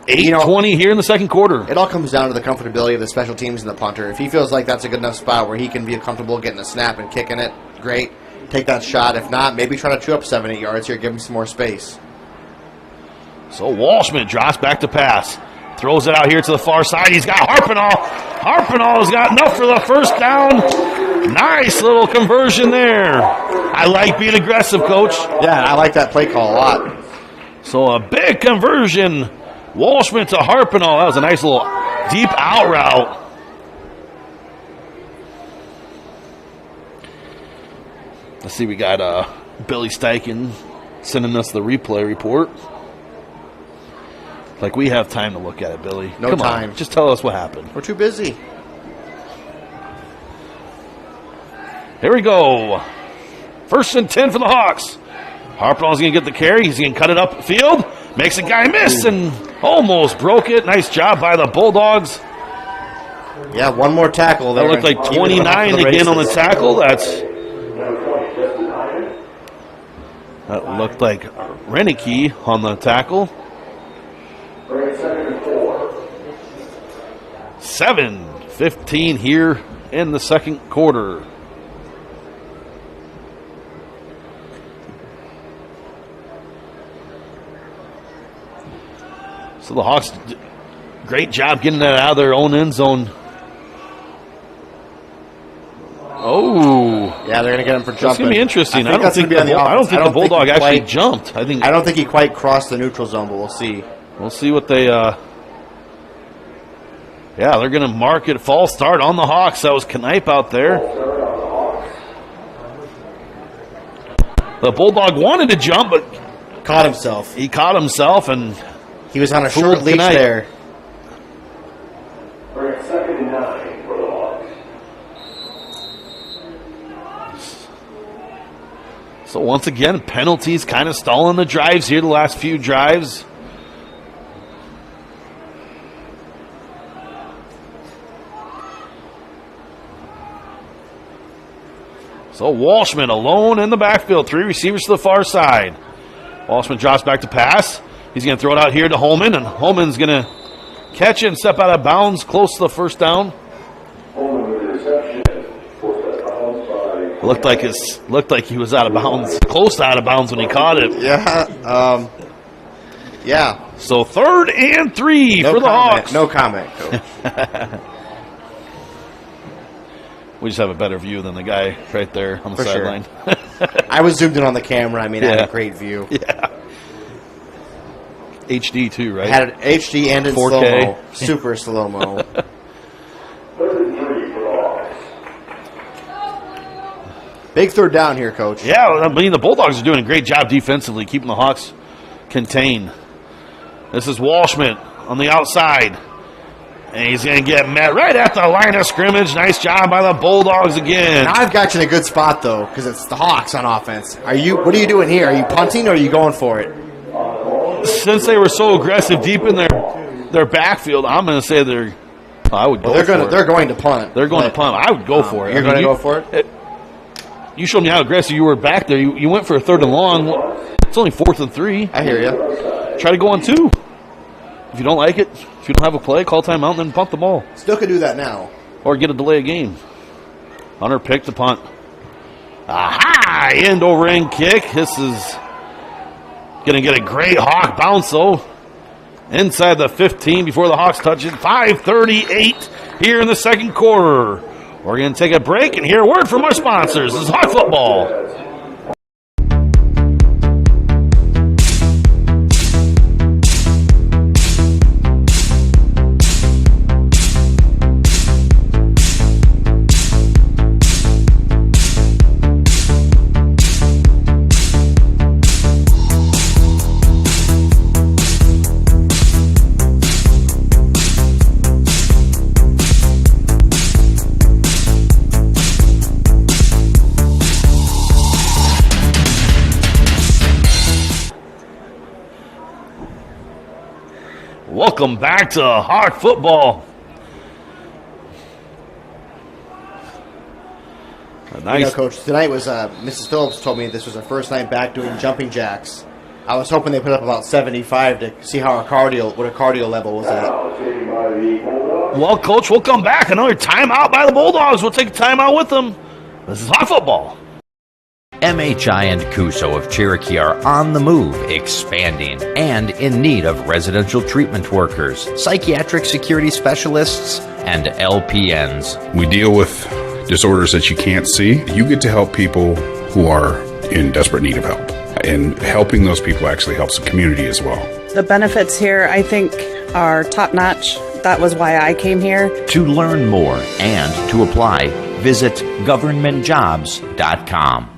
8:20 here in the second quarter. It all comes down to the comfortability of the special teams and the punter. If he feels like that's a good enough spot where he can be comfortable getting a snap and kicking it, great. Take that shot. If not, maybe try to chew up 7-8 yards here, give him some more space. So Walshman drops back to pass. Throws it out here to the far side. He's got Harpenall. Harpenall's got enough for the first down. Nice little conversion there. I like being aggressive, Coach. Yeah, I like that play call a lot. So a big conversion Walshman to Harpenall. That was a nice little deep out route. Let's see, we got Billy Steichen sending us the replay report. Like we have time to look at it, Billy. No Come time. on, just tell us what happened. We're too busy. Here we go. 1st and 10 for the Hawks. Harpenall's going to get the carry. He's going to cut it up field. Makes a guy miss and almost broke it. Nice job by the Bulldogs. Yeah, one more tackle there. That looked like 29 again on the tackle. That looked like Renicky on the tackle. 7:15 here in the second quarter. So the Hawks, great job getting that out of their own end zone. Oh, yeah, they're going to get him for jumping. It's going to be interesting. I don't think the Bulldog actually jumped. I don't think he quite crossed the neutral zone, but we'll see. We'll see what they. Yeah, they're going to mark it false start on the Hawks. That was Knipe out there. The Bulldog wanted to jump, but caught himself. He caught himself, and he was on a short leash there. We're at 2nd and 9 for the Hawks. So once again, penalties kind of stalling the drives here, the last few drives. So Walshman alone in the backfield. 3 receivers to the far side. Walshman drops back to pass. He's going to throw it out here to Holman, and Holman's going to catch it and step out of bounds close to the first down. Holman with the reception. Looked like he was out of bounds, close to out of bounds when he caught it. Yeah. Yeah. So 3rd and 3 for the Hawks. No comment, Coach. We just have a better view than the guy right there on the sideline. Sure. I was zoomed in on the camera. I mean, I had a great view. Yeah. HD too, right? Had an HD and in 4K. slow-mo. Super slow-mo. 3rd and 3 for the Hawks. Big 3rd down here, Coach. Yeah, I mean, the Bulldogs are doing a great job defensively, keeping the Hawks contained. This is Walshman on the outside. And he's going to get met right at the line of scrimmage. Nice job by the Bulldogs again. Now I've got you in a good spot, though, because it's the Hawks on offense. What are you doing here? Are you punting or are you going for it? Since they were so aggressive deep in their backfield, I'm going to say I would go for it. They're going to punt. They're going to punt. I would go for it. You're going to go for it? You showed me how aggressive you were back there. You went for a 3rd and long. It's only 4th and 3. I hear you. Try to go on 2. If you don't like it, if you don't have a play, call timeout and then punt the ball. Still could do that now. Or get a delay of game. Hunter picked the punt. Aha! End over end kick. This is going to get a great Hawk bounce, though. Inside the 15 before the Hawks touch it. 5:38 here in the second quarter. We're going to take a break and hear a word from our sponsors. This is Hawk Football. Welcome back to Hawk Football. Nice. Coach, tonight was Mrs. Phillips told me this was her first night back doing jumping jacks. I was hoping they put up about 75 to see how what a cardio level was at. Well, Coach, we'll come back. Another timeout by the Bulldogs. We'll take a timeout with them. This is Hawk Football. MHI and Cuso of Cherokee are on the move, expanding, and in need of residential treatment workers, psychiatric security specialists, and LPNs. We deal with disorders that you can't see. You get to help people who are in desperate need of help. And helping those people actually helps the community as well. The benefits here, I think, are top-notch. That was why I came here. To learn more and to apply, visit governmentjobs.com.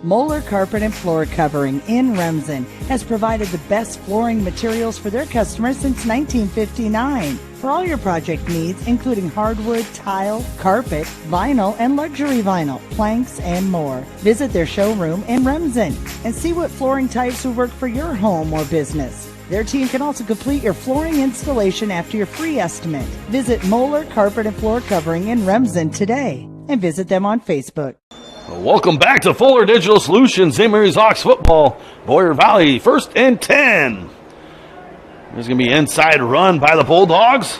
Moeller Carpet and Floor Covering in Remsen has provided the best flooring materials for their customers since 1959. For all your project needs, including hardwood, tile, carpet, vinyl, and luxury vinyl, planks, and more. Visit their showroom in Remsen and see what flooring types would work for your home or business. Their team can also complete your flooring installation after your free estimate. Visit Moeller Carpet and Floor Covering in Remsen today and visit them on Facebook. Welcome back to Fuller Digital Solutions, St. Mary's Hawks football. Boyer Valley, 1st and 10. There's going to be inside run by the Bulldogs.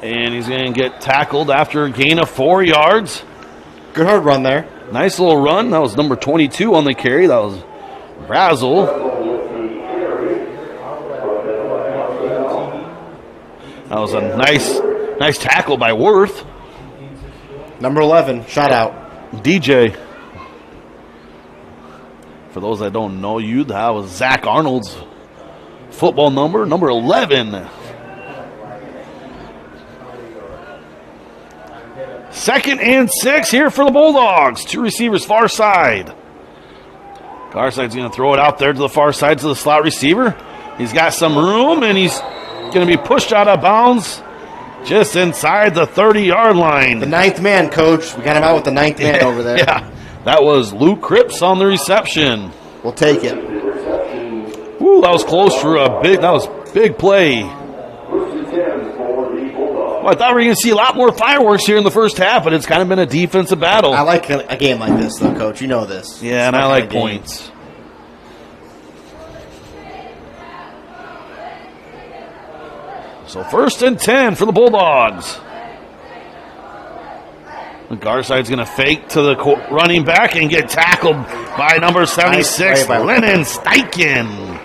And he's going to get tackled after a gain of 4 yards. Good hard run there. Nice little run. That was number 22 on the carry. That was Brazel. That was a nice tackle by Worth. Number 11, shot out. DJ. For those that don't know you, that was Zach Arnold's football number 11. Second and 6 here for the Bulldogs. 2 receivers far side. Garside's going to throw it out there to the far side to the slot receiver. He's got some room, and he's going to be pushed out of bounds just inside the 30-yard line. The 9th man, Coach. We got him out with the 9th man over there. Yeah, that was Luke Cripps on the reception. We'll take it. Ooh, that was close for that was big play. Well, I thought we were going to see a lot more fireworks here in the first half, but it's kind of been a defensive battle. I like a game like this, though, Coach. You know this. Yeah, and I like points. So 1st and 10 for the Bulldogs. The Garside's going to fake to the running back and get tackled by number 76, Lennon Steichen.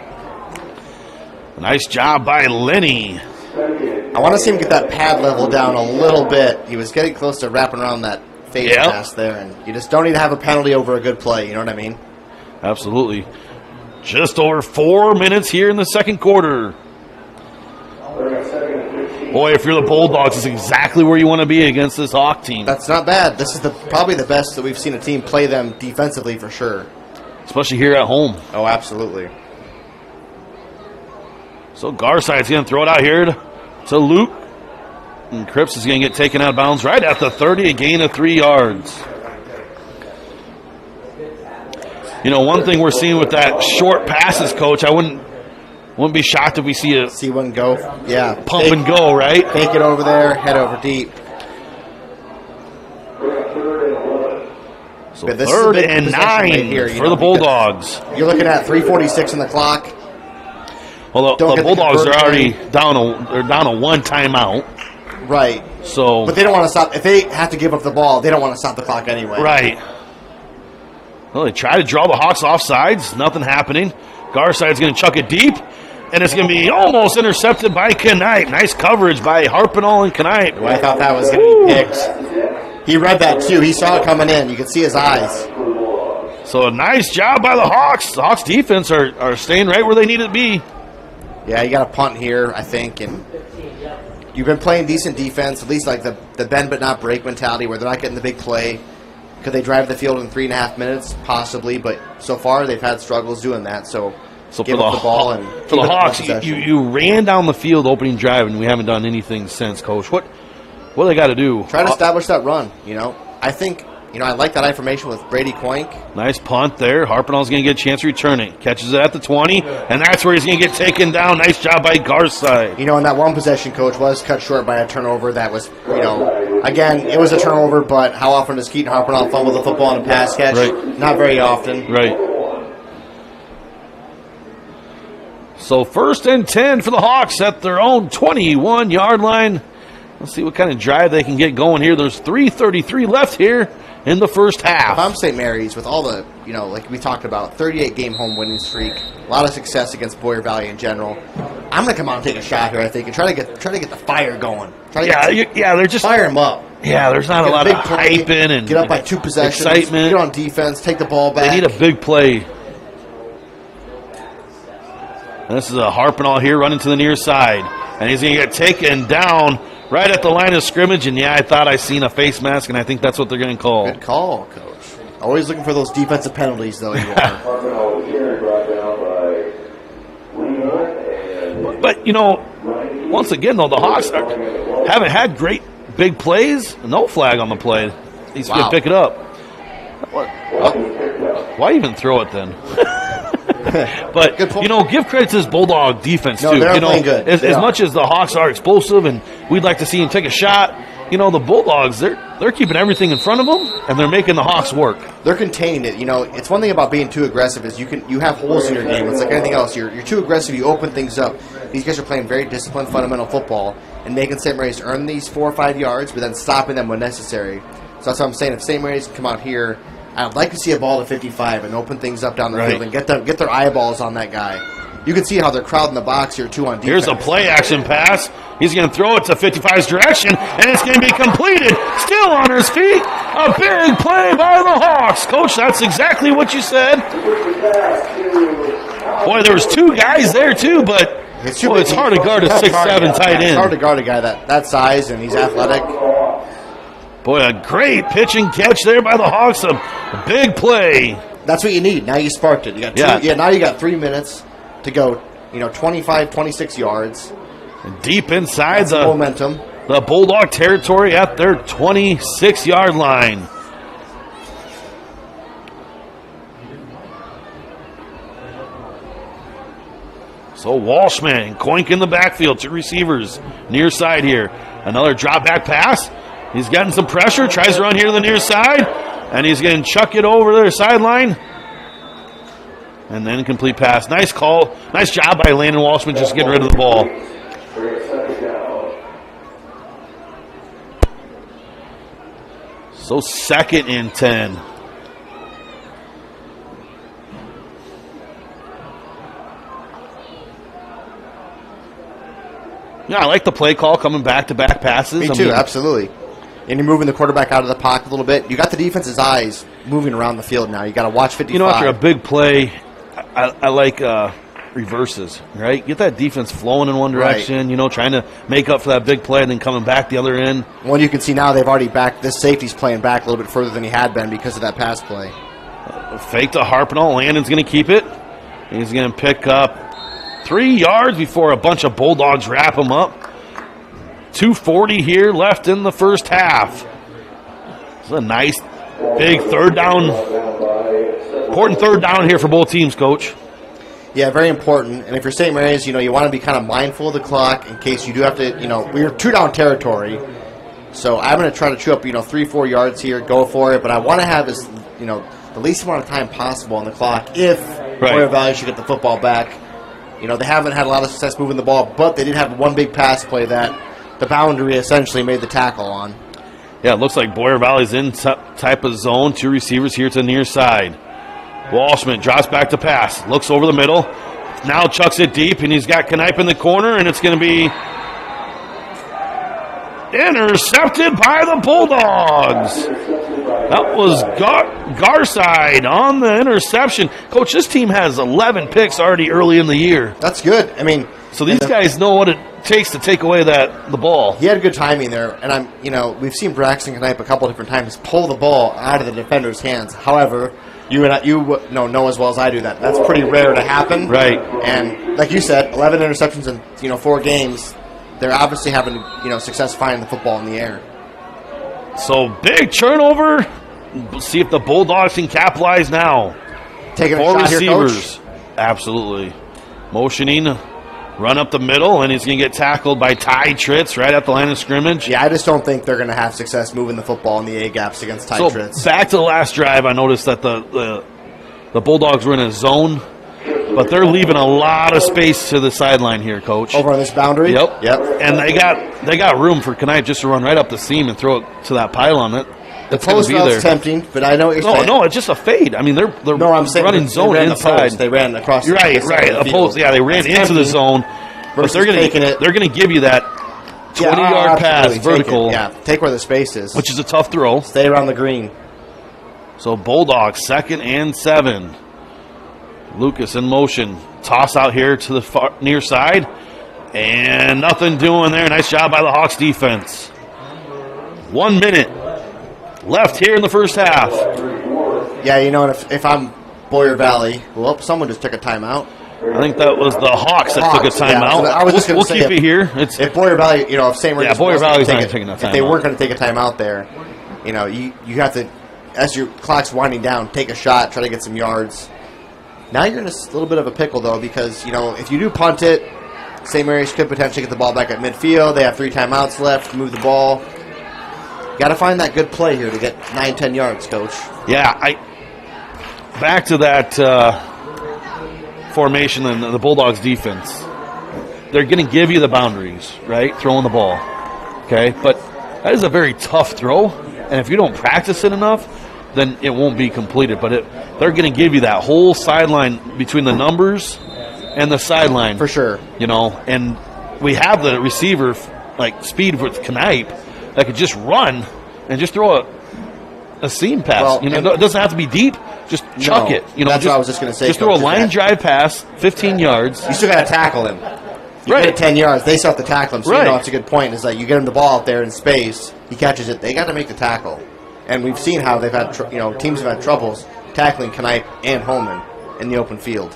Nice job by Lenny. I want to see him get that pad level down a little bit. He was getting close to wrapping around that fade pass there, and you just don't need to have a penalty over a good play. You know what I mean? Absolutely. Just over 4 minutes here in the second quarter. Boy, if you're the Bulldogs, it's exactly where you want to be against this Hawk team. That's not bad. This is probably the best that we've seen a team play them defensively for sure. Especially here at home. Oh, absolutely. So Garside's going to throw it out here to Luke. And Cripps is going to get taken out of bounds right at the 30, a gain of 3 yards. You know, one thing we're seeing with that short passes, Coach, I wouldn't be shocked if we see one go. Yeah. Pump and go, right? Fake it over there, head over deep. So 3rd and 9 here, for the Bulldogs. You're looking at 3:46 on the clock. Well, the Bulldogs are already down a one timeout. Right. So, but they don't want to stop. If they have to give up the ball, they don't want to stop the clock anyway. Right. Well, they try to draw the Hawks off sides. Nothing happening. Garside's going to chuck it deep, and it's going to be almost intercepted by Knight. Nice coverage by Harpenall and Knight. Well, I thought that was going to be picked. He read that too. He saw it coming in. You could see his eyes. So a nice job by the Hawks. The Hawks defense are staying right where they need to be. Yeah, you got a punt here, I think, and you've been playing decent defense, at least like the bend but not break mentality where they're not getting the big play. Could they drive the field in 3.5 minutes? Possibly, but so far they've had struggles doing that. So give up the ball and for the Hawks, you ran down the field opening drive, and we haven't done anything since, Coach. What do they got to do? Try to establish that run. You know, I think I like that information with Brady Coink. Nice punt there. Harpenall's going to get a chance to return it. Catches it at the 20, and that's where he's going to get taken down. Nice job by Garside. You know, and that one possession, Coach, was cut short by a turnover. That was, again, it was a turnover, but how often does Keaton Harpenall fumble the football on a pass catch? Right. Not very often. Right. So 1st and 10 for the Hawks at their own 21-yard line. Let's see what kind of drive they can get going here. There's 3:33 left here in the first half. If I'm St. Mary's, with all the, like we talked about, 38-game home winning streak, a lot of success against Boyer Valley in general, I'm going to come out and take a shot here, I think, and try to get the fire going. They're just fire them up. Yeah, there's not a lot of hyping and get up by 2 possessions. Excitement. Get on defense. Take the ball back. They need a big play. And this is a Harpenall here running to the near side. And he's going to get taken down right at the line of scrimmage. And, yeah, I thought I seen a face mask, and I think that's what they're going to call. Good call, Coach. Always looking for those defensive penalties, though. You are. But, you know, once again, though, the Hawks haven't had great big plays. No flag on the play. He's going to pick it up. Why even throw it then? But, you know, give credit to this Bulldog defense, too. They're you know, playing good. As much as the Hawks are explosive and we'd like to see him take a shot, you know, the Bulldogs, they're keeping everything in front of them, and they're making the Hawks work. They're containing it. You know, it's one thing about being too aggressive is you have holes in your game. It's like anything else. You're too aggressive, you open things up. These guys are playing very disciplined, fundamental football and making St. Mary's earn these 4 or 5 yards, but then stopping them when necessary. So that's what I'm saying. If St. Mary's can come out here, I'd like to see a ball to 55 and open things up down the field and get their eyeballs on that guy. You can see how they're crowding the box here, too, on defense. Here's a play-action pass. He's going to throw it to 55's direction, and it's going to be completed. Still on his feet. A big play by the Hawks. Coach, that's exactly what you said. Boy, there was 2 guys there, too, but it's hard to guard a 6'7" tight end. It's hard to guard a guy that size, and he's athletic. Boy, a great pitch and catch there by the Hawks. A big play. That's what you need. Now you sparked it. You got now you got 3 minutes to go, 25, 26 yards. Deep inside the momentum. The Bulldog territory at their 26-yard line. So Walshman, Koink in the backfield, 2 receivers, near side here. Another drop back pass. He's getting some pressure, tries to run here to the near side, and he's going to chuck it over their sideline. And then complete pass. Nice call. Nice job by Landon Walshman just getting rid of the ball. So 2nd and 10. Yeah, I like the play call coming back-to-back passes. Me too, absolutely. And you're moving the quarterback out of the pocket a little bit. You got the defense's eyes moving around the field now. You got to watch 55. You know, after a big play, I like reverses, right? Get that defense flowing in one direction, trying to make up for that big play and then coming back the other end. Well, you can see now they've already backed. This safety's playing back a little bit further than he had been because of that pass play. Fake to Harpenall. Landon's going to keep it. He's going to pick up 3 yards before a bunch of Bulldogs wrap him up. 2:40 here left in the first half. It's a nice big third down. Important third down here for both teams, Coach. Yeah, very important. And if you're St. Mary's, you want to be kind of mindful of the clock in case you do have to, we're 2-down territory. So I'm going to try to chew up, 3-4 yards here, go for it. But I want to have as, the least amount of time possible on the clock if Boyer Valley should get the football back. They haven't had a lot of success moving the ball, but they did have one big pass play that the boundary essentially made the tackle on. Yeah, it looks like Boyer Valley's in type of zone. 2 receivers here to the near side. Walshman drops back to pass. Looks over the middle. Now chucks it deep, and he's got Knipe in the corner, and it's going to be intercepted by the Bulldogs. That was Garside on the interception. Coach, this team has 11 picks already early in the year. That's good. So these guys know what it takes to take away the ball. He had good timing there, and we've seen Braxton Knipe a couple different times pull the ball out of the defender's hands. However, you know as well as I do that's pretty rare to happen. Right. And like you said, 11 interceptions in 4 games. They're obviously having success finding the football in the air. So big turnover. We'll see if the Bulldogs can capitalize now. Taking 4 a shot receivers. Here, Coach? Absolutely. Motioning, run up the middle, and he's going to get tackled by Ty Tritz right at the line of scrimmage. Yeah, I just don't think they're going to have success moving the football in the A-gaps against Ty Tritz. So back to the last drive, I noticed that the Bulldogs were in a zone, but they're leaving a lot of space to the sideline here, Coach. Over on this boundary? Yep. And they got room for Knipe just to run right up the seam and throw it to that pylon. The post route's tempting, but I know what you're saying. No, it's just a fade. They're I'm saying running zone inside. They ran across You're right. They ran into the zone. But they're going to give you that 20-yard pass vertical. Take where the space is. Which is a tough throw. Stay around the green. So Bulldogs, 2nd and 7. Lucas in motion. Toss out here to the far, near side. And nothing doing there. Nice job by the Hawks defense. 1 minute left here in the first half. Yeah, you know, if I'm Boyer Valley, well, someone just took a timeout. I think that was the Hawks that took a timeout. Yeah, I was just going to say, keep it here. If Boyer Valley, you know, if St. Mary's Boyer Valley's not taking a timeout. If they weren't going to take a timeout there, you know, you have to, as your clock's winding down, take a shot, try to get some yards. Now you're in a little bit of a pickle, though, because, you know, if you do punt it, St. Mary's could potentially get the ball back at midfield. They have 3 timeouts left to move the ball. Got to find that good play here to get 9-10 yards, Coach. Yeah, back to that formation and the Bulldogs defense. They're going to give you the boundaries, right? Throwing the ball, okay? But that is a very tough throw, and if you don't practice it enough, then it won't be completed. But they're going to give you that whole sideline between the numbers and the sideline. For sure. You know, and we have the receiver, like speed with Knipe, that could just run and just throw a seam pass. Well, you know, it doesn't have to be deep. Just chuck it. You know, that's what I was just going to say. Just throw a line drive pass, 15 yards. You still got to tackle him. You get 10 yards. They still have to tackle him. So, you know, that's a good point. It's like you get him the ball out there in space. He catches it. They got to make the tackle. And we've seen how they've had, teams have had troubles tackling Knipe and Holman in the open field.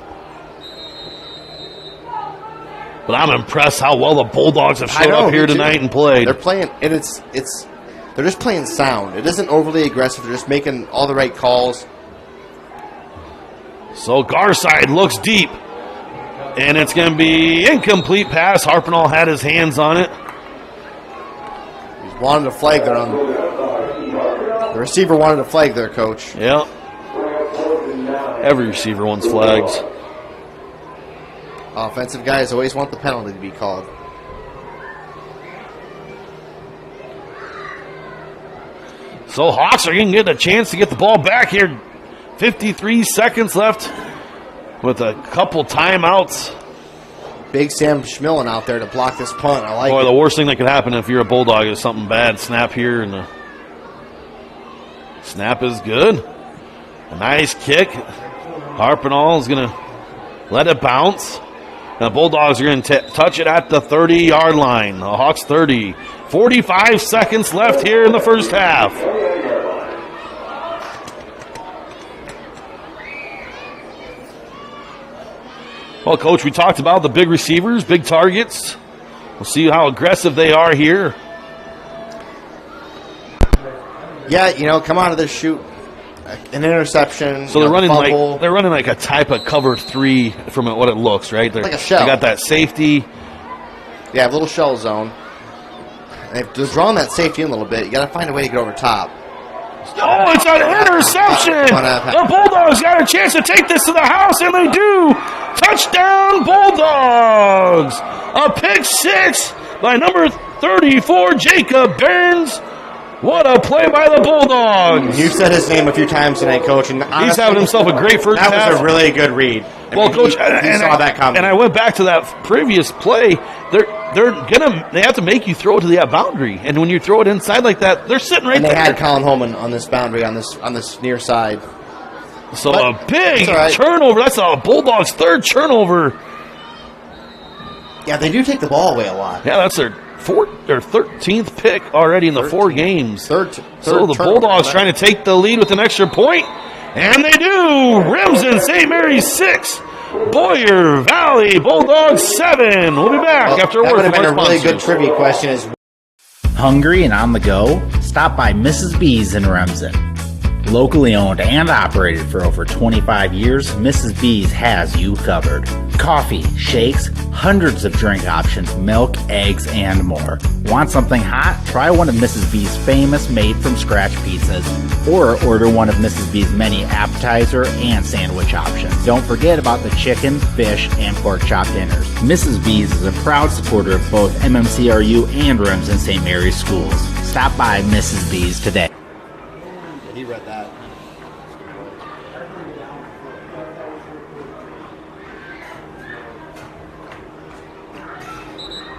But I'm impressed how well the Bulldogs have showed up here tonight and played. They're playing, and they're just playing sound. It isn't overly aggressive. They're just making all the right calls. So Garside looks deep, and it's going to be incomplete pass. Harpenall had his hands on it. He's wanted a flag there on the receiver. Wanted a flag there, Coach. Yeah. Every receiver wants flags. Offensive guys always want the penalty to be called. So Hawks are going to get a chance to get the ball back here. 53 seconds left with a couple timeouts. Big Sam Schmillen out there to block this punt. I like it. The worst thing that could happen if you're a Bulldog is something bad. Snap here, and the snap is good. A nice kick. Harpenall is going to let it bounce. The Bulldogs are going to touch it at the 30-yard line. The Hawks 30. 45 seconds left here in the first half. Well, Coach, we talked about the big receivers, big targets. We'll see how aggressive they are here. Yeah, come out of this shoot. An interception. So they're running like a type of cover 3 from what it looks, right? Like a shell. They got that safety. Yeah, a little shell zone. And they've drawn that safety in a little bit. You got to find a way to get over top. Oh, it's an interception! The Bulldogs got a chance to take this to the house, and they do. Touchdown, Bulldogs! A pick 6 by number 34, Jacob Burns. What a play by the Bulldogs! You've said his name a few times tonight, Coach. And honestly, he's having himself a great first half. That was a really good read. Coach, he saw that coming. And I went back to that previous play. They have to make you throw it to the boundary, and when you throw it inside like that, they're sitting right there. And they had Colin Holman on this boundary on this near side. So a big turnover. That's a Bulldogs' 3rd turnover. Yeah, they do take the ball away a lot. Yeah, that's their 13th pick already in the 4 games. So the Bulldogs trying to take the lead with an extra point, and they do. Remsen, St. Mary's 6, Boyer Valley Bulldogs 7. We'll be back after a word from our sponsors. That would have been a really good trivia question. Hungry and on the go? Stop by Mrs. B's in Remsen. Locally owned and operated for over 25 years, Mrs. B's has you covered. Coffee, shakes, hundreds of drink options, milk, eggs, and more. Want something hot? Try one of Mrs. B's famous made-from-scratch pizzas, or order one of Mrs. B's many appetizer and sandwich options. Don't forget about the chicken, fish, and pork chop dinners. Mrs. B's is a proud supporter of both MMCRU and Remsen St. Mary's schools. Stop by Mrs. B's today. He read that.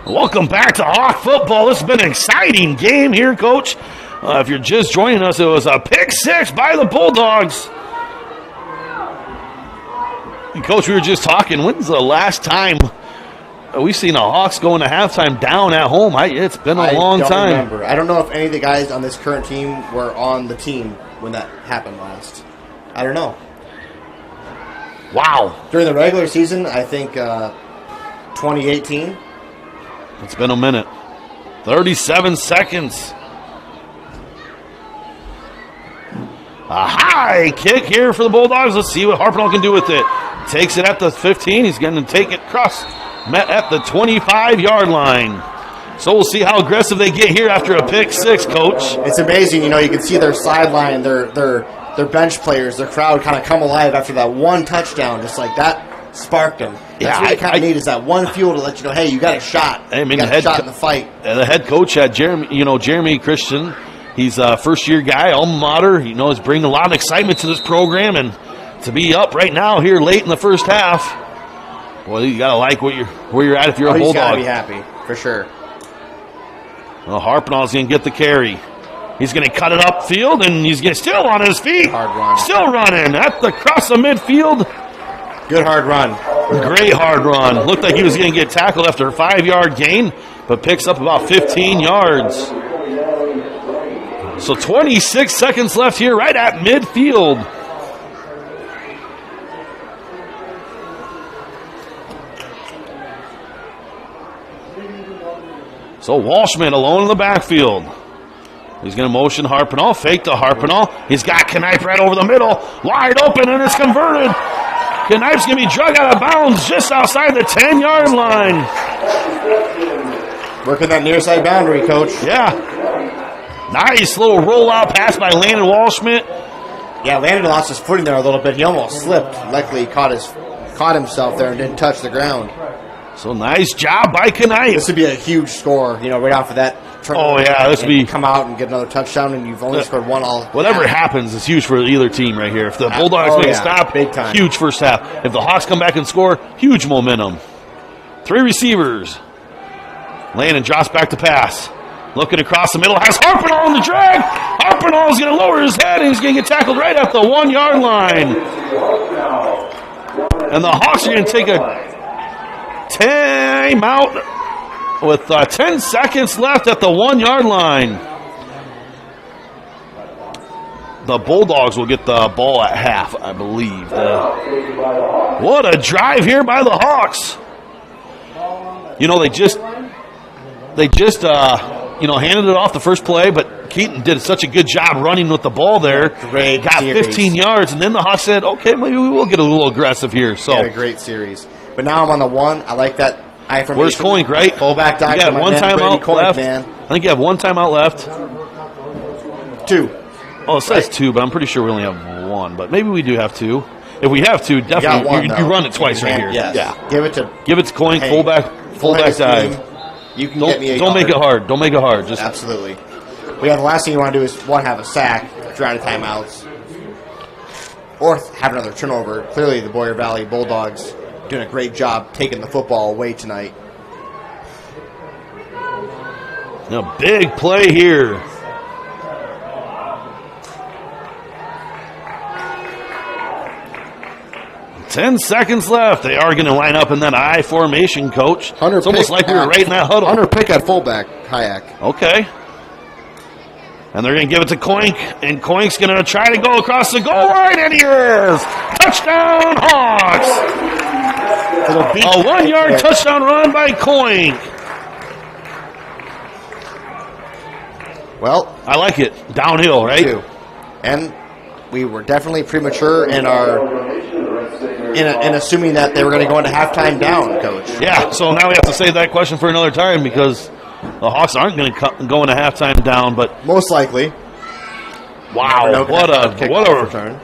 Welcome back to Hawk football. This has been an exciting game here, Coach. If you're just joining us, it was a pick 6 by the Bulldogs. Coach, we were just talking. When's the last time we've seen the Hawks go into halftime down at home? It's been a long time. Remember. I don't know if any of the guys on this current team were on the team when that happened last. I don't know. Wow. During the regular season, I think 2018. It's been a minute. 37 seconds. A high kick here for the Bulldogs. Let's see what Harpinall can do with it. Takes it at the 15. He's going to take it across. Met at the 25-yard line. So we'll see how aggressive they get here after a pick six, Coach. It's amazing. You know, you can see their sideline, their bench players, their crowd kind of come alive after that one touchdown. Just like that sparked them. That's what you kind of need is that one fuel to let you know, hey, you got a shot. I mean, you got a shot in the fight. The head coach had Jeremy Christian. He's a first-year guy, alma mater. He knows bringing a lot of excitement to this program, and to be up right now here late in the first half, well, you gotta like where you're at if you're a Bulldog. He's gotta be happy for sure. Well, Harpinall's gonna get the carry. He's gonna cut it upfield, and he's still on his feet. Hard run. Still running at the cross of midfield. Good hard run. Great hard run. Looked like he was gonna get tackled after a 5-yard gain, but picks up about 15 yards. So 26 seconds left here right at midfield. So Walshman alone in the backfield. He's going to motion Harpinall, fake to Harpinall. He's got Knipe right over the middle, wide open, and it's converted. Knipe's going to be drug out of bounds just outside the 10-yard line. Working that near side boundary, Coach. Yeah. Nice little rollout pass by Landon Walshman. Yeah, Landon lost his footing there a little bit. He almost slipped. Luckily, he caught himself there and didn't touch the ground. So nice job by Knipe. This would be a huge score, right off of that. Oh, yeah, this would be... Come out and get another touchdown, and you've only scored one all. Whatever happens is huge for either team right here. If the Bulldogs make a stop, big time. Huge first half. If the Hawks come back and score, huge momentum. 3 receivers. Landon drops back to pass. Looking across the middle, has Harpinall in the drag. Harpinall is going to lower his head, and he's going to get tackled right at the 1-yard line. And the Hawks are going to take a timeout with 10 seconds left at the 1-yard line. The Bulldogs will get the ball at half, I believe. What a drive here by the Hawks. They just handed it off the first play, but Keaton did such a good job running with the ball there. Great Got series. 15 yards, and then the Hawks said, okay, maybe we will get a little aggressive here. So a great series. But now I'm on the 1. I like that I formation. Where's Koink, right? Fullback dive. You got one timeout left. Man. I think you have one timeout left. 2. Oh, it says 2, but I'm pretty sure we only have 1. But maybe we do have 2. If we have 2, definitely you run it twice right here. Yes. Yeah. Give it to Koink, fullback dive. You can get me a Don't make it hard. Don't make it hard. Just absolutely. The last thing you want to do is have a sack, if you're out of timeouts, or have another turnover. Clearly, the Boyer Valley Bulldogs doing a great job taking the football away tonight. A big play here. Ten seconds left. They are going to line up in that I formation, Coach. It's almost like we were right in that huddle. Hunter Pick at fullback, Hayek. Okay. And they're going to give it to Koink, and Koink's going to try to go across the goal line, and he is! Touchdown, Hawks! A 1-yard touchdown run by Koink. Well, I like it. Downhill, right? And we were definitely premature in assuming that they were going to go into halftime down, Coach. Yeah, so now we have to save that question for another time because the Hawks aren't going to go into halftime down, but most likely. Wow, what a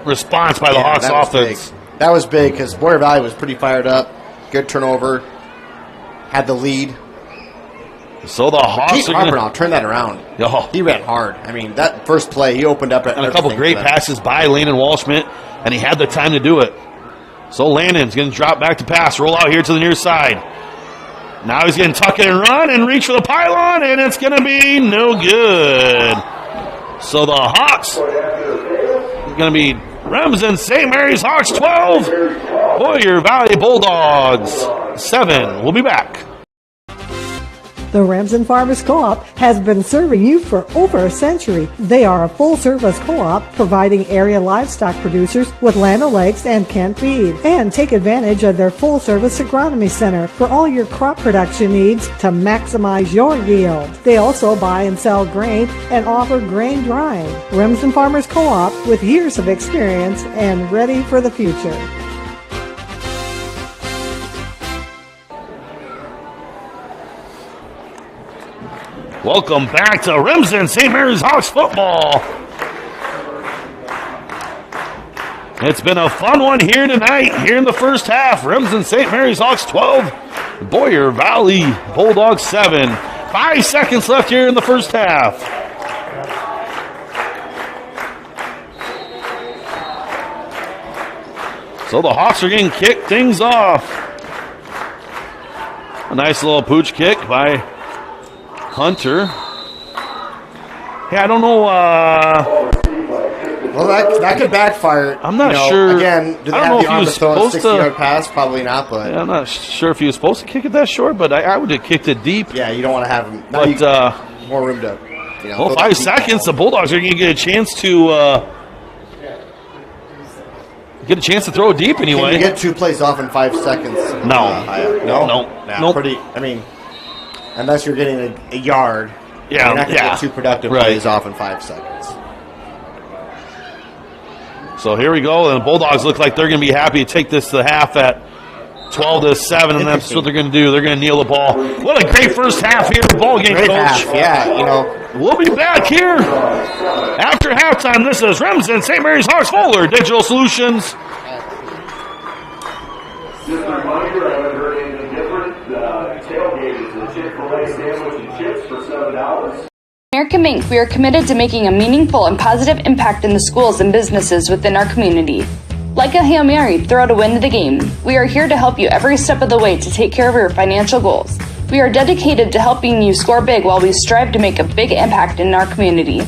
response by the Hawks offense. That was big because Boyer Valley was pretty fired up. Good turnover. Had the lead. So the Hawks are going to turn that around. Oh. He ran hard. I mean, that first play, he opened up and a couple great passes by Landon Walshman, and he had the time to do it. So Landon's going to drop back to pass, roll out here to the near side. Now he's going to tuck it and run and reach for the pylon, and it's going to be no good. So the Hawks are going to be Remsen St. Mary's Hawks 12, Boyer Valley Bulldogs 7. We'll be back. The Remsen Farmers Co-op has been serving you for over a century. They are a full-service co-op providing area livestock producers with Land O'Lakes and canned feed. And take advantage of their full-service agronomy center for all your crop production needs to maximize your yield. They also buy and sell grain and offer grain drying. Remsen Farmers Co-op with years of experience and ready for the future. Welcome back to Remsen St. Mary's Hawks football. It's been a fun one here tonight, here in the first half. Remsen St. Mary's Hawks 12, Boyer Valley Bulldogs 7. 5 seconds left here in the first half. So the Hawks are getting kicked things off. A nice little pooch kick by Hunter. Hey, I don't know. Well, that could backfire. I'm not sure. Again, do they have the arm to throw a 60-yard pass? Probably not, but I'm not sure if he was supposed to kick it that short, but I would have kicked it deep. Yeah, you don't want to have him. But more room to. Well, 5 seconds. The Bulldogs are going to get a chance to throw it deep anyway. Can you get 2 plays off in 5 seconds? No. Pretty. I mean, unless you're getting a yard, you're not going to get 2 productive plays off in 5 seconds. So here we go, and the Bulldogs look like they're going to be happy to take this to the half at 12-7, and that's what they're going to do. They're going to kneel the ball. What a great first half here, ball game, Coach. Half. Yeah, We'll be back here after halftime. This is Remsen St. Mary's Hawks Fuller Digital Solutions. Just a reminder, I haven't heard anything different. Tailgate is a Chick-fil-A sandwich and chips for $7. American Mink, we are committed to making a meaningful and positive impact in the schools and businesses within our community. Like a Hail Mary, throw to win the game. We are here to help you every step of the way to take care of your financial goals. We are dedicated to helping you score big while we strive to make a big impact in our community.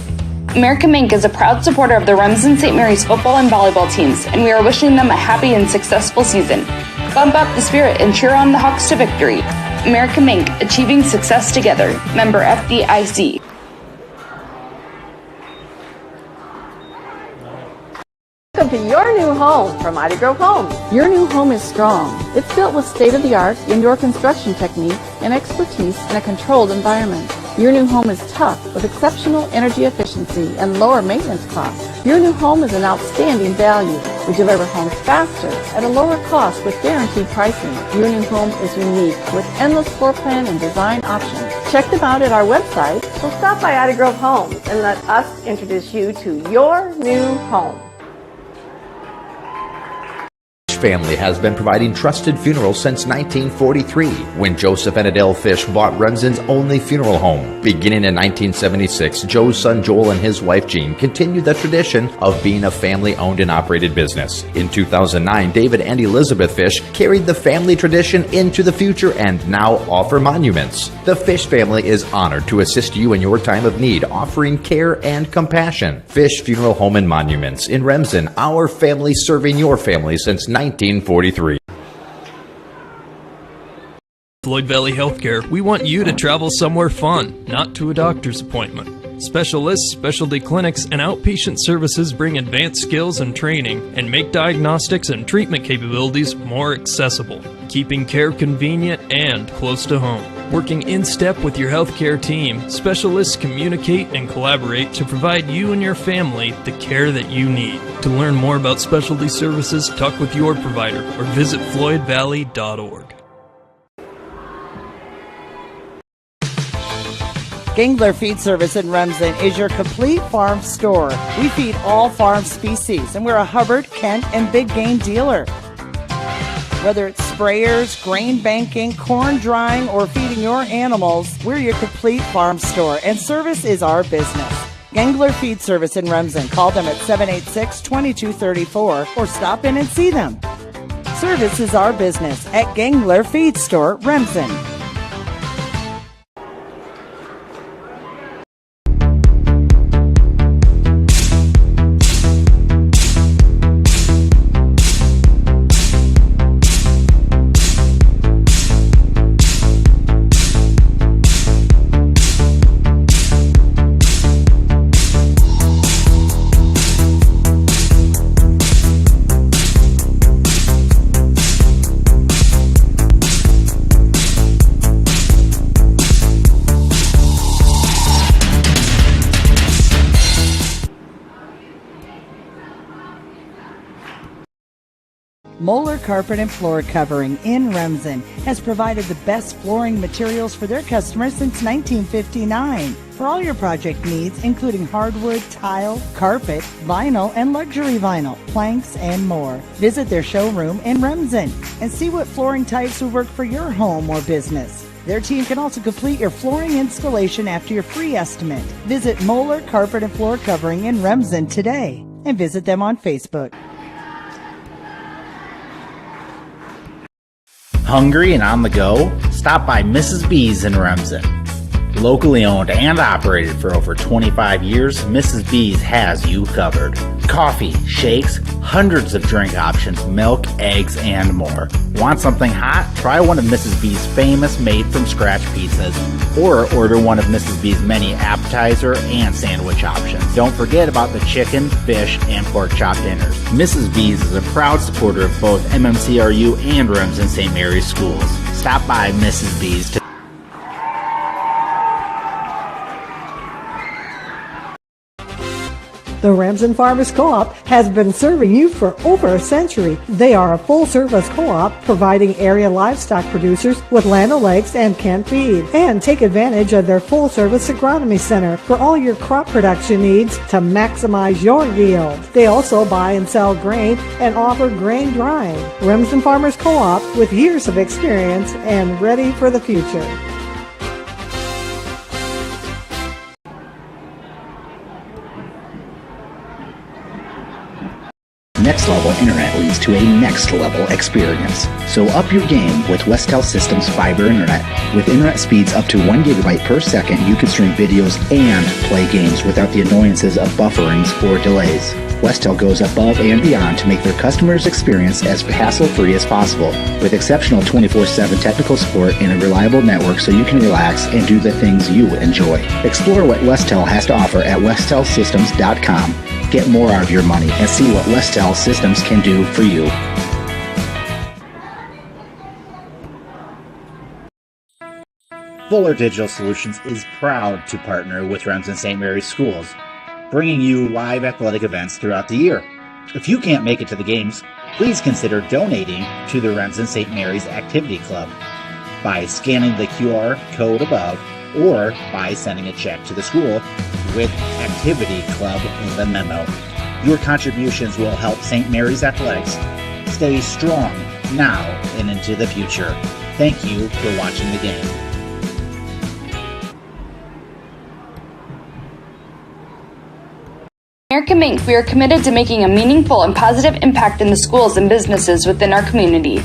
American Mink is a proud supporter of the Remsen St. Mary's football and volleyball teams, and we are wishing them a happy and successful season. Bump up the spirit and cheer on the Hawks to victory. American Mink, achieving success together. Member FDIC. Welcome to your new home from Mighty Grove Homes. Your new home is strong. It's built with state-of-the-art indoor construction techniques and expertise in a controlled environment. Your new home is tough with exceptional energy efficiency and lower maintenance costs. Your new home is an outstanding value. We deliver homes faster at a lower cost with guaranteed pricing. Your new home is unique with endless floor plan and design options. Check them out at our website. So stop by Mighty Grove Homes and let us introduce you to your new home. Family has been providing trusted funerals since 1943, when Joseph and Adele Fish bought Remsen's only funeral home. Beginning in 1976, Joe's son Joel and his wife Jean continued the tradition of being a family-owned and operated business. In 2009, David and Elizabeth Fish carried the family tradition into the future and now offer monuments. The Fish family is honored to assist you in your time of need, offering care and compassion. Fish Funeral Home and Monuments in Remsen, our family serving your family since 1943. Floyd Valley Healthcare, we want you to travel somewhere fun, not to a doctor's appointment. Specialists, specialty clinics, and outpatient services bring advanced skills and training and make diagnostics and treatment capabilities more accessible, keeping care convenient and close to home. Working in step with your healthcare team, specialists communicate and collaborate to provide you and your family the care that you need. To learn more about specialty services, talk with your provider or visit floydvalley.org. Gangler Feed Service in Remsen is your complete farm store. We feed all farm species, and we're a Hubbard, Kent, and big game dealer. Whether it's sprayers, grain banking, corn drying, or feeding your animals, we're your complete farm store, and service is our business. Gangler Feed Service in Remsen. Call them at 786-2234 or stop in and see them. Service is our business at Gangler Feed Store, Remsen. Moeller Carpet and Floor Covering in Remsen has provided the best flooring materials for their customers since 1959. For all your project needs, including hardwood, tile, carpet, vinyl, and luxury vinyl, planks, and more. Visit their showroom in Remsen and see what flooring types will work for your home or business. Their team can also complete your flooring installation after your free estimate. Visit Moeller Carpet and Floor Covering in Remsen today and visit them on Facebook. Hungry and on the go? Stop by Mrs. B's in Remsen. Locally owned and operated for over 25 years, Mrs. B's has you covered. Coffee, shakes, hundreds of drink options, milk, eggs, and more. Want something hot? Try one of Mrs. B's famous made-from-scratch pizzas, or order one of Mrs. B's many appetizer and sandwich options. Don't forget about the chicken, fish, and pork chop dinners. Mrs. B's is a proud supporter of both MMCRU and Remsen St. Mary's schools. Stop by Mrs. B's to The Remsen Farmers Co-op has been serving you for over a century. They are a full-service co-op providing area livestock producers with land o'lakes and canned feed. And take advantage of their full-service agronomy center for all your crop production needs to maximize your yield. They also buy and sell grain and offer grain drying. Remsen Farmers Co-op with years of experience and ready for the future. Next level internet leads to a next level experience. So up your game with Westel Systems Fiber Internet. With internet speeds up to 1 gigabyte per second, you can stream videos and play games without the annoyances of bufferings or delays. Westel goes above and beyond to make their customers' experience as hassle-free as possible, with exceptional 24/7 technical support and a reliable network so you can relax and do the things you enjoy. Explore what Westel has to offer at westelsystems.com. Get more out of your money and see what Westel Systems can do for you. Fuller Digital Solutions is proud to partner with Remsen St. Mary's Schools, bringing you live athletic events throughout the year. If you can't make it to the games, please consider donating to the Remsen St. Mary's Activity Club by scanning the QR code above or by sending a check to the school with Activity Club in the memo. Your contributions will help St. Mary's Athletics stay strong now and into the future. Thank you for watching the game. American Mink, we are committed to making a meaningful and positive impact in the schools and businesses within our community.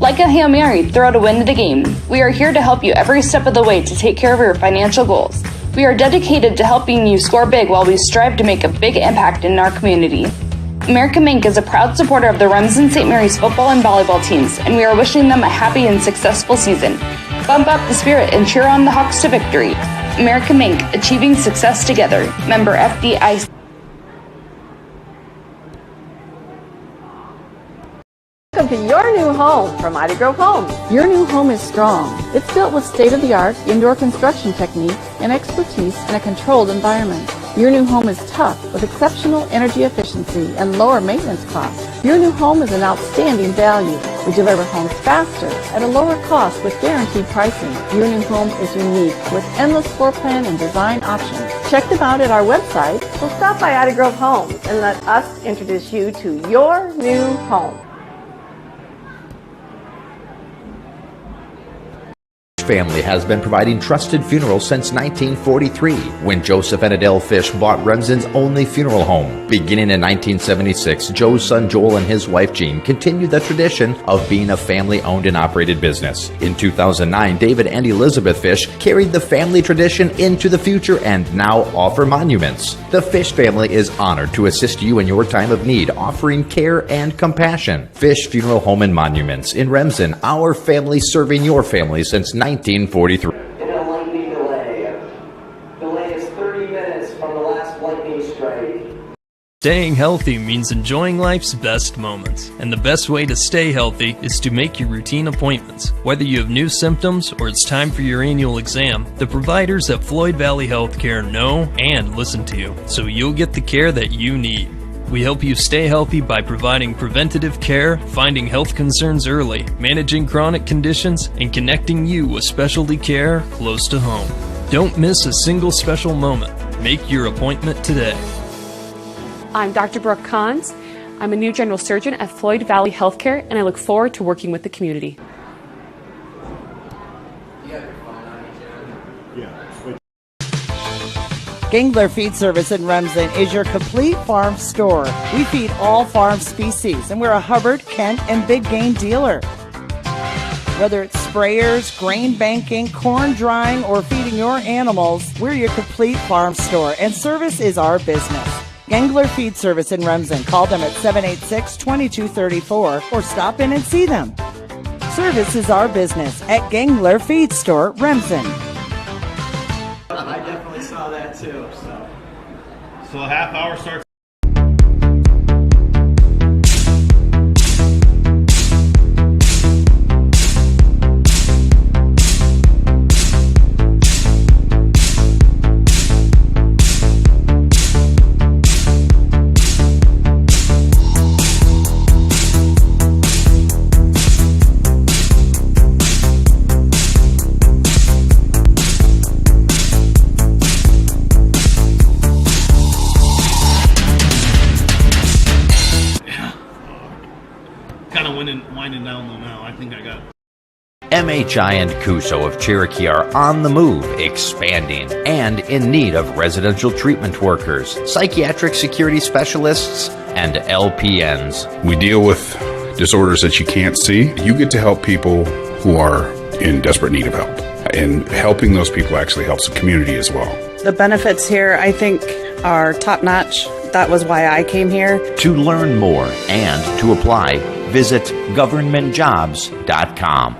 Like a Hail Mary, throw to win the game. We are here to help you every step of the way to take care of your financial goals. We are dedicated to helping you score big while we strive to make a big impact in our community. American Mink is a proud supporter of the Remsen St. Mary's football and volleyball teams, and we are wishing them a happy and successful season. Bump up the spirit and cheer on the Hawks to victory. American Mink, achieving success together. Member FDIC. Welcome to your new home from Mighty Grove Homes. Your new home is strong. It's built with state-of-the-art indoor construction techniques and expertise in a controlled environment. Your new home is tough with exceptional energy efficiency and lower maintenance costs. Your new home is an outstanding value. We deliver homes faster at a lower cost with guaranteed pricing. Your new home is unique with endless floor plan and design options. Check them out at our website. Well, stop by Mighty Grove Homes and let us introduce you to your new home. Family has been providing trusted funerals since 1943, when Joseph and Adele Fish bought Remsen's only funeral home. Beginning in 1976, Joe's son Joel and his wife Jean continued the tradition of being a family-owned and operated business. In 2009, David and Elizabeth Fish carried the family tradition into the future and now offer monuments. The Fish family is honored to assist you in your time of need, offering care and compassion. Fish Funeral Home and Monuments in Remsen, our family serving your family since 1943. In a lightning delay. Delay is 30 minutes from the last lightning strike. Staying healthy means enjoying life's best moments, and the best way to stay healthy is to make your routine appointments. Whether you have new symptoms or it's time for your annual exam, the providers at Floyd Valley Healthcare know and listen to you, so you'll get the care that you need. We help you stay healthy by providing preventative care, finding health concerns early, managing chronic conditions, and connecting you with specialty care close to home. Don't miss a single special moment. Make your appointment today. I'm Dr. Brooke Kahns. I'm a new general surgeon at Floyd Valley Healthcare, and I look forward to working with the community. Gangler Feed Service in Remsen is your complete farm store. We feed all farm species, and we're a Hubbard, Kent, and big game dealer. Whether it's sprayers, grain banking, corn drying, or feeding your animals, we're your complete farm store, and service is our business. Gangler Feed Service in Remsen. Call them at 786-2234 or stop in and see them. Service is our business at Gangler Feed Store, Remsen. I definitely saw that too. So a half hour starts. Winding down though now. I think I got it. MHI and Cuso of Cherokee are on the move, expanding, and in need of residential treatment workers, psychiatric security specialists, and LPNs. We deal with disorders that you can't see. You get to help people who are in desperate need of help. And helping those people actually helps the community as well. The benefits here, I think, are top-notch. That was why I came here. To learn more and to apply, visit governmentjobs.com.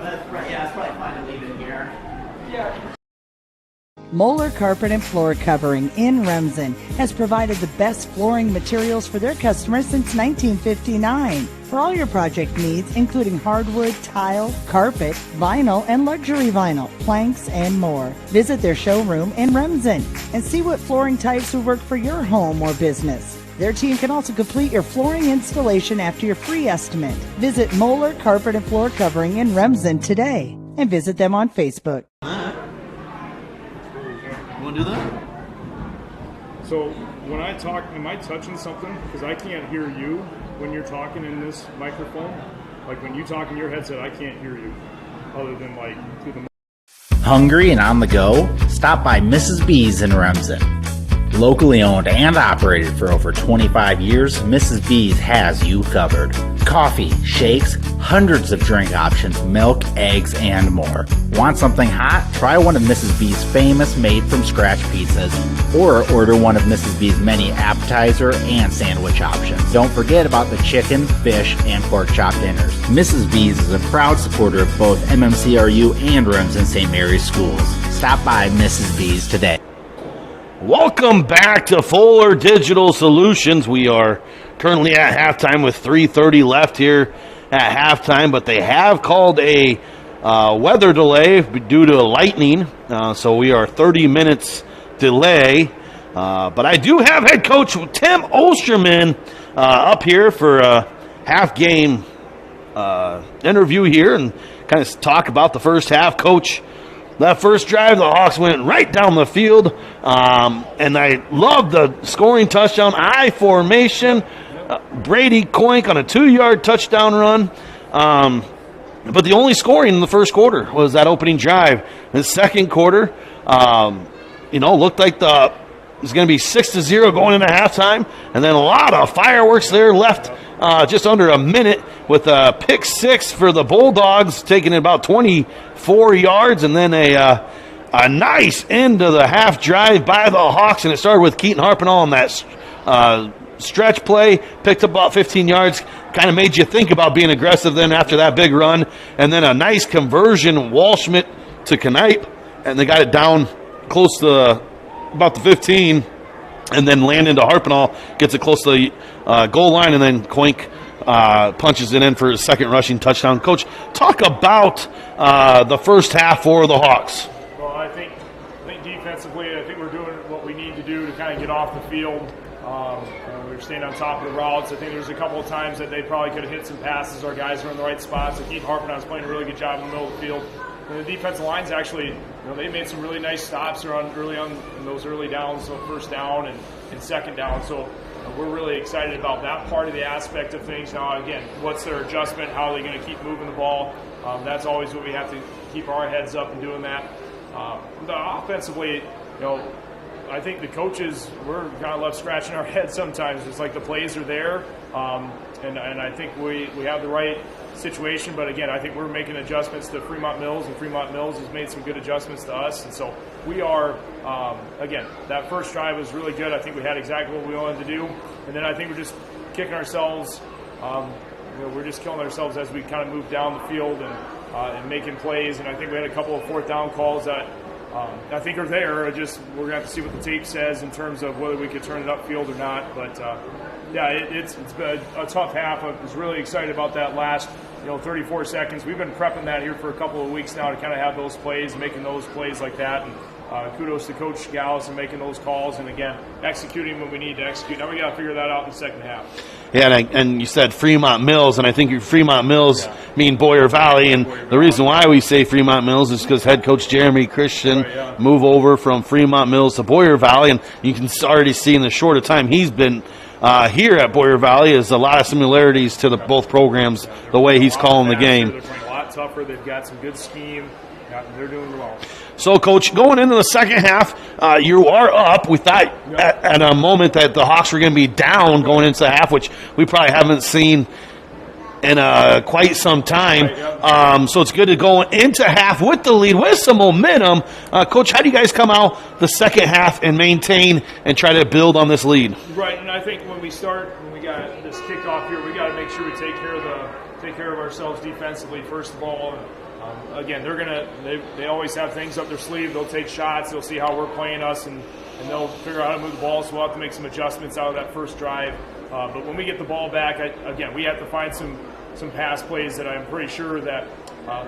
Moeller Carpet and Floor Covering in Remsen has provided the best flooring materials for their customers since 1959. For all your project needs, including hardwood, tile, carpet, vinyl, and luxury vinyl, planks, and more. Visit their showroom in Remsen and see what flooring types will work for your home or business. Their team can also complete your flooring installation after your free estimate. Visit Moeller Carpet and Floor Covering in Remsen today and visit them on Facebook. You want to do that? So when I talk, am I touching something? Because I can't hear you when you're talking in this microphone. Like when you talk in your headset, I can't hear you other than like through the. Hungry and on the go? Stop by Mrs. B's in Remsen. Locally owned and operated for over 25 years, Mrs. B's has you covered. Coffee, shakes, hundreds of drink options, milk, eggs, and more. Want something hot? Try one of Mrs. B's famous made-from-scratch pizzas, or order one of Mrs. B's many appetizer and sandwich options. Don't forget about the chicken, fish, and pork chop dinners. Mrs. B's is a proud supporter of both MMCRU and Remsen St. Mary's schools. Stop by Mrs. B's today. Welcome back to Fuller Digital Solutions. We are currently at halftime with 3:30 left here at halftime, but they have called a weather delay due to lightning, so we are 30 minutes delay. But I do have head coach Tim Osterman up here for a half-game interview here and kind of talk about the first half. Coach, that first drive, the Hawks went right down the field, and I love the scoring touchdown, I formation, Brady Coink on a 2-yard touchdown run. But the only scoring in the first quarter was that opening drive. In the second quarter, looked like it was going to be 6-0 going into halftime, and then a lot of fireworks there left just under a minute with a pick six for the Bulldogs, taking it about 24 yards, and then a nice end to the half drive by the Hawks, and it started with Keaton Harpinall on that stretch play, picked up about 15 yards, kind of made you think about being aggressive then after that big run, and then a nice conversion, Walschmidt to Knipe, and they got it down close to about the 15, and then land into Harpinall, gets it close to the goal line, and then Coink punches it in for his second rushing touchdown. Coach, talk about the first half for the Hawks. Well, I think defensively, I think we're doing what we need to do to kind of get off the field. We were staying on top of the routes. I think there was a couple of times that they probably could have hit some passes. Our guys were in the right spots. So Keith Harper was playing a really good job in the middle of the field. And the defensive line's actually, they made some really nice stops early on in those early downs, so first down and second down. So we're really excited about that part of the aspect of things. Now, again, what's their adjustment? How are they going to keep moving the ball? That's always what we have to keep our heads up and doing that. Offensively, I think the coaches, we're kind of left scratching our heads sometimes. It's like the plays are there, and I think we have the right situation. But again, I think we're making adjustments to Fremont Mills, and Fremont Mills has made some good adjustments to us. And so we are, again, that first drive was really good. I think we had exactly what we wanted to do. And then I think we're just kicking ourselves. We're just killing ourselves as we kind of move down the field and making plays. And I think we had a couple of fourth down calls that I think are there. We're going to have to see what the tape says in terms of whether we could turn it upfield or not. But it's been a tough half. I was really excited about that last 34 seconds. We've been prepping that here for a couple of weeks now to kind of have those plays, making those plays like that. And kudos to Coach Gallus and making those calls, and again, executing when we need to execute. Now we got to figure that out in the second half. Yeah, and you said Fremont Mills, and I think your Fremont Mills mean Boyer Valley, and the reason why we say Fremont Mills is because head coach Jeremy Christian moved over from Fremont Mills to Boyer Valley, and you can already see in the shorter time he's been here at Boyer Valley is a lot of similarities to both programs, the way he's calling the game. They're playing a lot tougher. They've got some good scheme. They're doing well. So, Coach, going into the second half, you are up. We thought at a moment that the Hawks were going to be down going into the half, which we probably haven't seen in quite some time. So it's good to go into half with the lead, with some momentum. Coach, how do you guys come out the second half and maintain and try to build on this lead? Right, and I think when we got this kickoff here, we got to make sure we take care of ourselves defensively first of all. Again, they always have things up their sleeve. They'll take shots. They'll see how we're playing us, and they'll figure out how to move the ball. So we'll have to make some adjustments out of that first drive. But when we get the ball back, we have to find some pass plays that I'm pretty sure that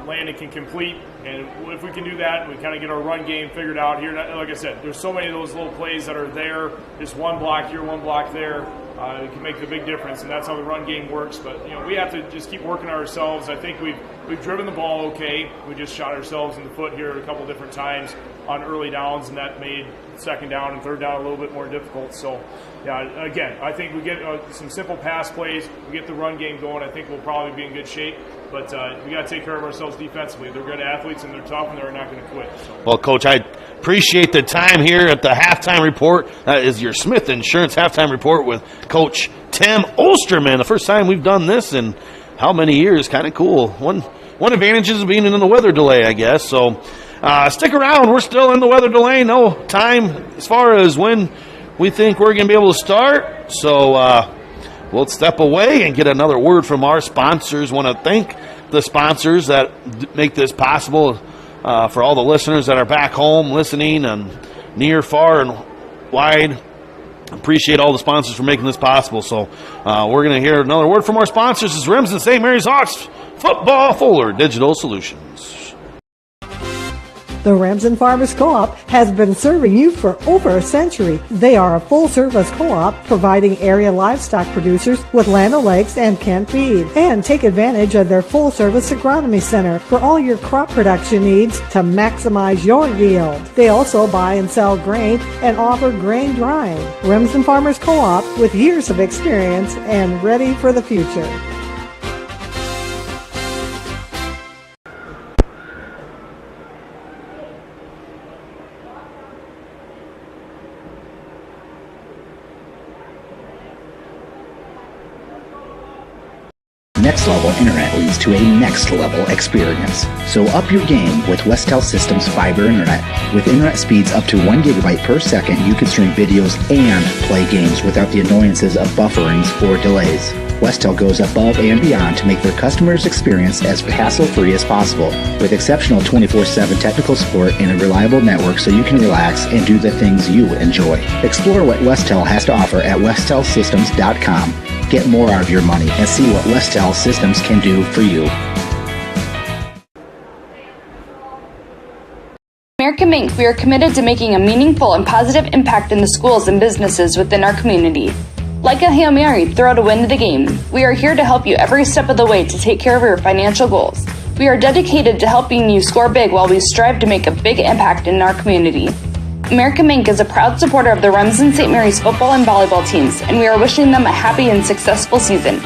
Landon can complete. And if we can do that, we kind of get our run game figured out here. Like I said, there's so many of those little plays that are there. Just one block here, one block there. It can make the big difference, and that's how the run game works. But we have to just keep working on ourselves. I think we've driven the ball okay. We just shot ourselves in the foot here a couple different times on early downs, and that made second down and third down a little bit more difficult. So, again, I think we get some simple pass plays. We get the run game going. I think we'll probably be in good shape. But we got to take care of ourselves defensively. They're good athletes, and they're tough, and they're not going to quit. So. Well, Coach, I appreciate the time here at the halftime report. That is your Smith Insurance halftime report with Coach Tim Osterman. The first time we've done this in how many years? Kind of cool. One advantage is being in the weather delay, I guess. So stick around. We're still in the weather delay. No time as far as when we think we're going to be able to start. So we'll step away and get another word from our sponsors. Want to thank the sponsors that make this possible for all the listeners that are back home listening and near, far, and wide. Appreciate all the sponsors for making this possible. So we're going to hear another word from our sponsors. This is Remsen St. Mary's Hawks Football Fuller Digital Solutions. The Remsen Farmers Co-op has been serving you for over a century. They are a full-service co-op providing area livestock producers with Land O'Lakes and canned feed. And take advantage of their full-service agronomy center for all your crop production needs to maximize your yield. They also buy and sell grain and offer grain drying. Remsen Farmers Co-op with years of experience and ready for the future. Next Level Internet leads to a next level experience. So up your game with Westel Systems Fiber Internet. With internet speeds up to 1 gigabyte per second, you can stream videos and play games without the annoyances of bufferings or delays. Westel goes above and beyond to make their customers' experience as hassle-free as possible, with exceptional 24/7 technical support and a reliable network so you can relax and do the things you enjoy. Explore what Westel has to offer at westelsystems.com. Get more out of your money and see what Westel Systems can do for you. American Mink, we are committed to making a meaningful and positive impact in the schools and businesses within our community. Like a Hail Mary, throw to win the game. We are here to help you every step of the way to take care of your financial goals. We are dedicated to helping you score big while we strive to make a big impact in our community. American Mink is a proud supporter of the Remsen St. Mary's football and volleyball teams, and we are wishing them a happy and successful season.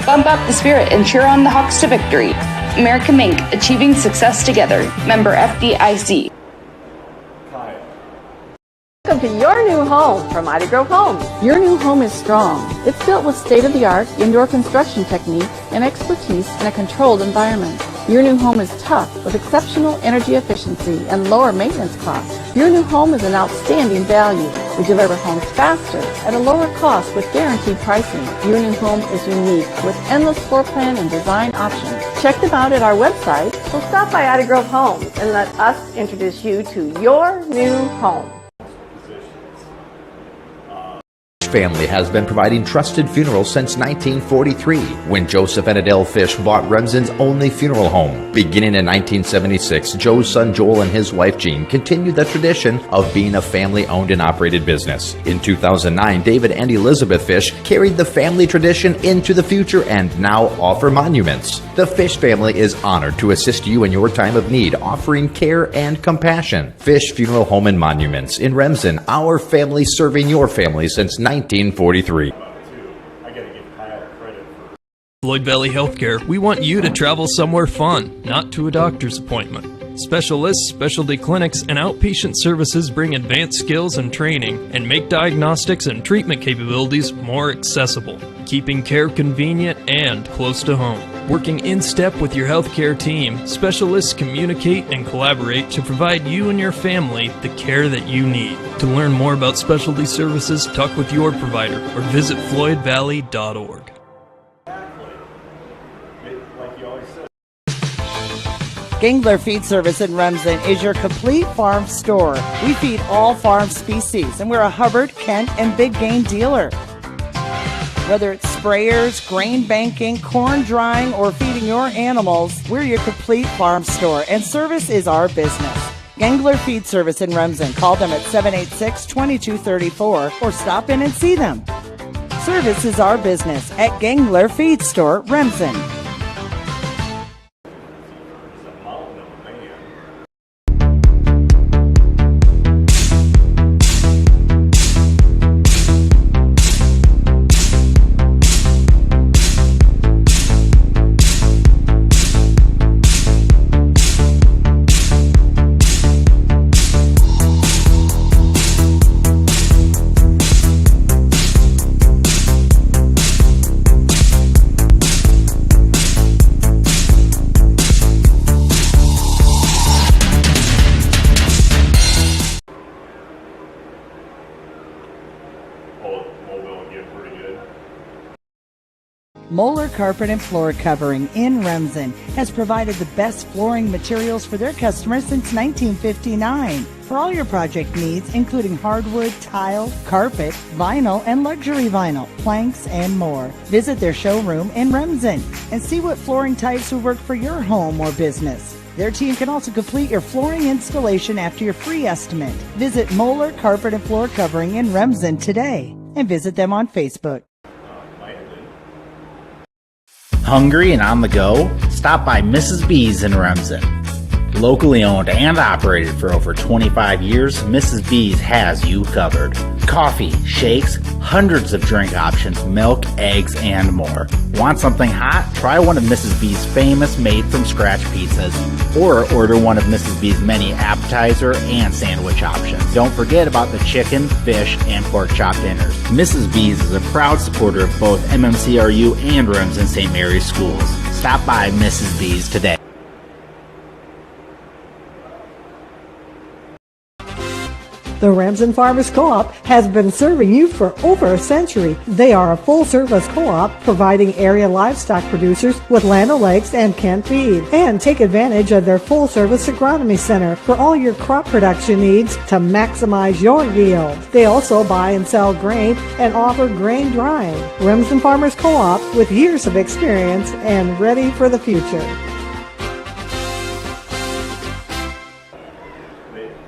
Bump up the spirit and cheer on the Hawks to victory. American Mink, achieving success together. Member FDIC. Welcome to your new home from Mighty Grove Homes. Your new home is strong. It's built with state-of-the-art indoor construction techniques and expertise in a controlled environment. Your new home is tough with exceptional energy efficiency and lower maintenance costs. Your new home is an outstanding value. We deliver homes faster at a lower cost with guaranteed pricing. Your new home is unique with endless floor plan and design options. Check them out at our website. So stop by Mighty Grove Homes and let us introduce you to your new home. Family has been providing trusted funerals since 1943, when Joseph and Adele Fish bought Remsen's only funeral home. Beginning in 1976, Joe's son Joel and his wife Jean continued the tradition of being a family-owned and operated business. In 2009, David and Elizabeth Fish carried the family tradition into the future and now offer monuments. The Fish family is honored to assist you in your time of need, offering care and compassion. Fish Funeral Home and Monuments in Remsen, our family serving your family since 1943. Floyd Valley Healthcare, we want you to travel somewhere fun, not to a doctor's appointment. Specialists, specialty clinics, and outpatient services bring advanced skills and training and make diagnostics and treatment capabilities more accessible, keeping care convenient and close to home. Working in step with your healthcare team, specialists communicate and collaborate to provide you and your family the care that you need. To learn more about specialty services, talk with your provider or visit floydvalley.org. Gangler Feed Service in Remsen is your complete farm store. We feed all farm species, and we're a Hubbard, Kent, and big game dealer. Whether it's sprayers, grain banking, corn drying, or feeding your animals, we're your complete farm store, and service is our business. Gangler Feed Service in Remsen. Call them at 786-2234 or stop in and see them. Service is our business at Gangler Feed Store, Remsen. Moeller Carpet and Floor Covering in Remsen has provided the best flooring materials for their customers since 1959. For all your project needs, including hardwood, tile, carpet, vinyl, and luxury vinyl, planks, and more. Visit their showroom in Remsen and see what flooring types will work for your home or business. Their team can also complete your flooring installation after your free estimate. Visit Moeller Carpet and Floor Covering in Remsen today and visit them on Facebook. Hungry and on the go? Stop by Mrs. B's in Remsen. Locally owned and operated for over 25 years, Mrs. B's has you covered. Coffee, shakes, hundreds of drink options, milk, eggs, and more. Want something hot? Try one of Mrs. B's famous made-from-scratch pizzas, or order one of Mrs. B's many appetizer and sandwich options. Don't forget about the chicken, fish, and pork chop dinners. Mrs. B's is a proud supporter of both MMCRU and Remsen St. Mary's schools. Stop by Mrs. B's today. The Remsen Farmers Co-op has been serving you for over a century. They are a full-service co-op providing area livestock producers with Land O'Lakes and canned feed. And take advantage of their full-service agronomy center for all your crop production needs to maximize your yield. They also buy and sell grain and offer grain drying. Remsen Farmers Co-op with years of experience and ready for the future.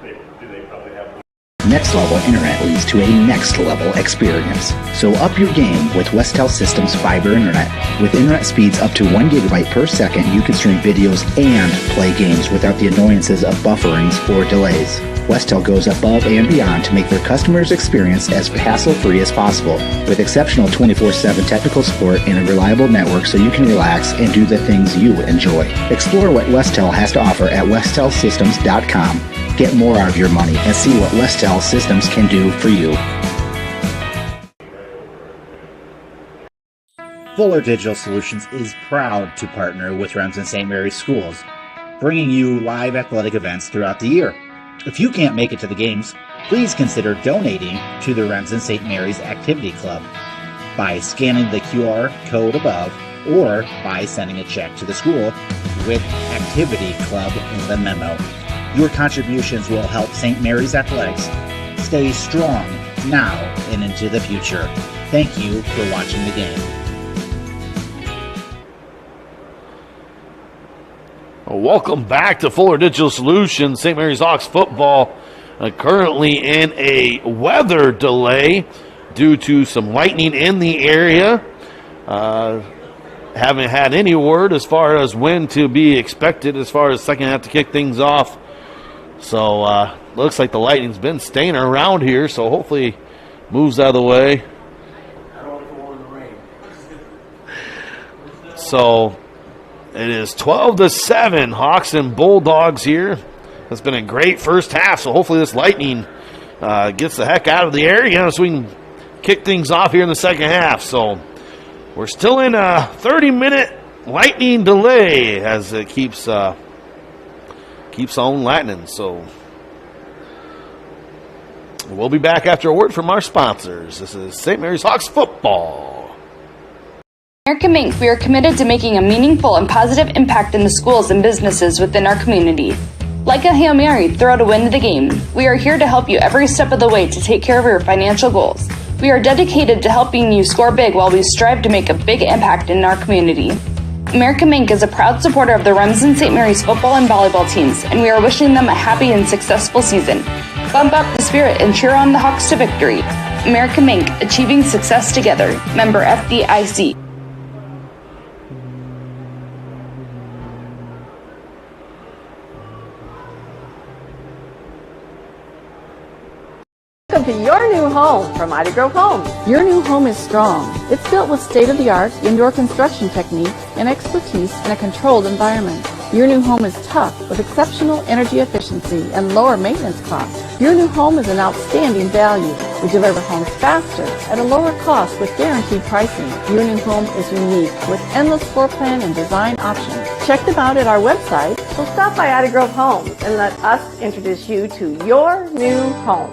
They next level internet leads to a next level experience. So up your game with Westel Systems Fiber Internet. With internet speeds up to 1 gigabyte per second, you can stream videos and play games without the annoyances of bufferings or delays. Westel goes above and beyond to make their customers' experience as hassle-free as possible, with exceptional 24/7 technical support and a reliable network so you can relax and do the things you enjoy. Explore what Westel has to offer at westelsystems.com. Get more out of your money and see what Westel Systems can do for you. Fuller Digital Solutions is proud to partner with Remsen St. Mary's Schools, bringing you live athletic events throughout the year. If you can't make it to the games, please consider donating to the Remsen St. Mary's Activity Club by scanning the QR code above or by sending a check to the school with Activity Club in the memo. Your contributions will help St. Mary's Athletics stay strong now and into the future. Thank you for watching the game. Welcome back to Fuller Digital Solutions. St. Mary's Hawks football currently in a weather delay due to some lightning in the area. Haven't had any word as far as when to be expected as far as second half to kick things off. So looks like the lightning's been staying around here, so hopefully moves out of the way. So it is 12-7, Hawks and Bulldogs here. It's been a great first half, so hopefully this lightning gets the heck out of the area so we can kick things off here in the second half. So we're still in a 30-minute lightning delay as it keeps on lightning. So we'll be back after a word from our sponsors. This is St. Mary's Hawks football. American Mink, we are committed to making a meaningful and positive impact in the schools and businesses within our community. Like a Hail Mary, throw to win the game. We are here to help you every step of the way to take care of your financial goals. We are dedicated to helping you score big while we strive to make a big impact in our community. American Mink is a proud supporter of the Remsen St. Mary's football and volleyball teams, and we are wishing them a happy and successful season. Bump up the spirit and cheer on the Hawks to victory. American Mink, achieving success together. Member FDIC. Welcome to your new home from Ida Grove Homes. Your new home is strong. It's built with state-of-the-art indoor construction techniques and expertise in a controlled environment. Your new home is tough with exceptional energy efficiency and lower maintenance costs. Your new home is an outstanding value. We deliver homes faster at a lower cost with guaranteed pricing. Your new home is unique with endless floor plan and design options. Check them out at our website. So stop by Ida Grove Homes and let us introduce you to your new home.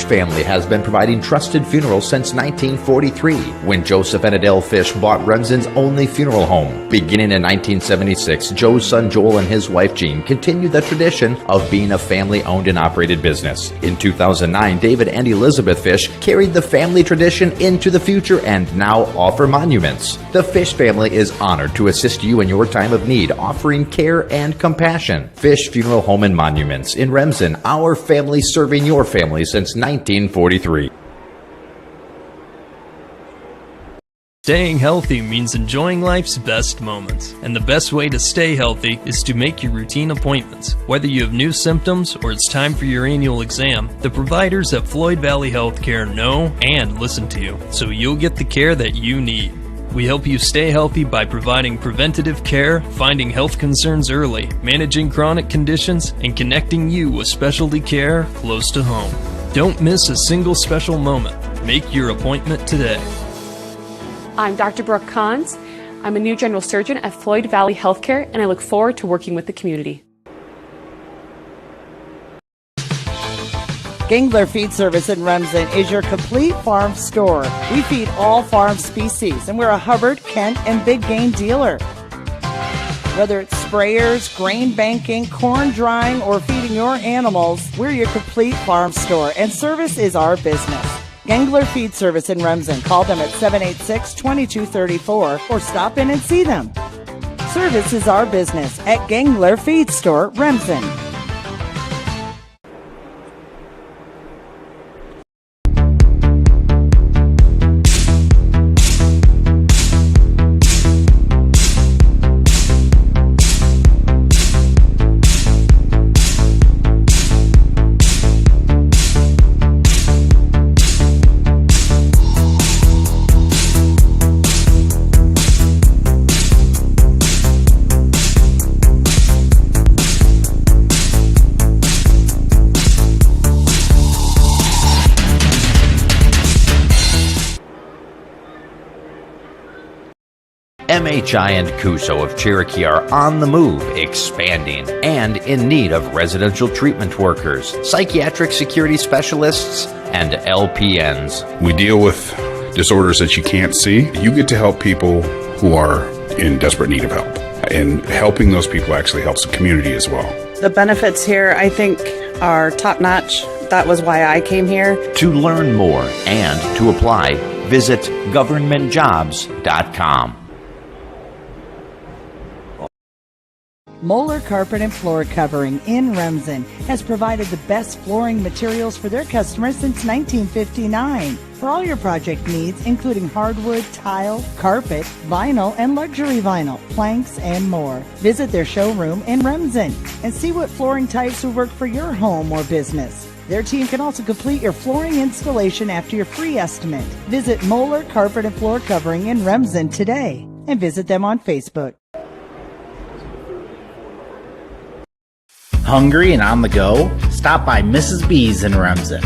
Family has been providing trusted funerals since 1943, when Joseph and Adele Fish bought Remsen's only funeral home. Beginning in 1976, Joe's son Joel and his wife Jean continued the tradition of being a family-owned and operated business. In 2009, David and Elizabeth Fish carried the family tradition into the future and now offer monuments. The Fish family is honored to assist you in your time of need, offering care and compassion. Fish Funeral Home and Monuments in Remsen, our family serving your family since 1943. Staying healthy means enjoying life's best moments, and the best way to stay healthy is to make your routine appointments. Whether you have new symptoms or it's time for your annual exam, the providers at Floyd Valley Healthcare know and listen to you, so you'll get the care that you need. We help you stay healthy by providing preventative care, finding health concerns early, managing chronic conditions, and connecting you with specialty care close to home. Don't miss a single special moment. Make your appointment today. I'm Dr. Brooke Kahns. I'm a new general surgeon at Floyd Valley Healthcare, and I look forward to working with the community. Gangler Feed Service in Remsen is your complete farm store. We feed all farm species, and we're a Hubbard, Kent, and big game dealer. Whether it's sprayers, grain banking, corn drying, or feeding your animals, we're your complete farm store, and service is our business. Gangler Feed Service in Remsen. Call them at 786-2234 or stop in and see them. Service is our business at Gangler Feed Store, Remsen. MHI and Cuso of Cherokee are on the move, expanding, and in need of residential treatment workers, psychiatric security specialists, and LPNs. We deal with disorders that you can't see. You get to help people who are in desperate need of help. And helping those people actually helps the community as well. The benefits here, I think, are top-notch. That was why I came here. To learn more and to apply, visit governmentjobs.com. Moeller Carpet and Floor Covering in Remsen has provided the best flooring materials for their customers since 1959. For all your project needs, including hardwood, tile, carpet, vinyl, and luxury vinyl, planks, and more. Visit their showroom in Remsen and see what flooring types will work for your home or business. Their team can also complete your flooring installation after your free estimate. Visit Moeller Carpet and Floor Covering in Remsen today and visit them on Facebook. Hungry and on the go? Stop by Mrs. B's in Remsen.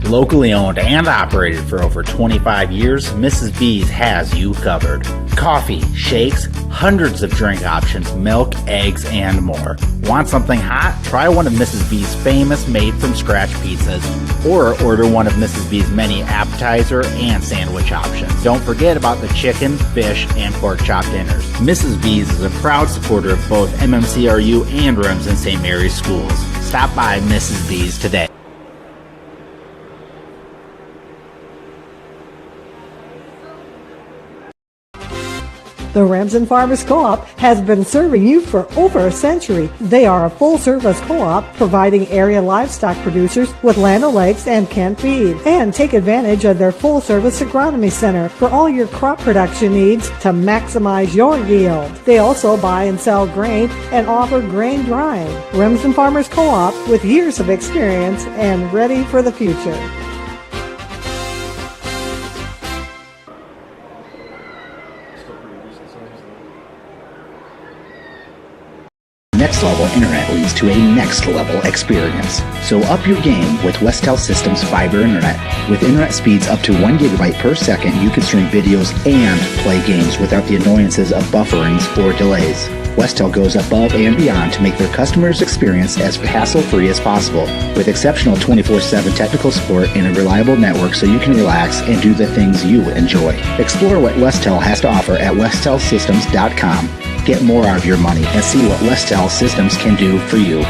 Locally owned and operated for over 25 years, Mrs. B's has you covered. Coffee, shakes, hundreds of drink options, milk, eggs, and more. Want something hot? Try one of Mrs. B's famous made-from-scratch pizzas, or order one of Mrs. B's many appetizer and sandwich options. Don't forget about the chicken, fish, and pork chop dinners. Mrs. B's is a proud supporter of both MMCRU and Remsen St. Mary's schools. Stop by Mrs. B's today. The Remsen Farmers Co-op has been serving you for over a century. They are a full-service co-op providing area livestock producers with land o'lakes and canned feed. And take advantage of their full-service agronomy center for all your crop production needs to maximize your yield. They also buy and sell grain and offer grain drying. Remsen Farmers Co-op with years of experience and ready for the future. Next level internet leads to a next level experience. So up your game with Westel Systems Fiber Internet. With internet speeds up to 1 gigabyte per second, you can stream videos and play games without the annoyances of bufferings or delays. Westel goes above and beyond to make their customers' experience as hassle-free as possible, with exceptional 24/7 technical support and a reliable network so you can relax and do the things you enjoy. Explore what Westel has to offer at westelsystems.com. Get more out of your money and see what Westel Systems can do for you.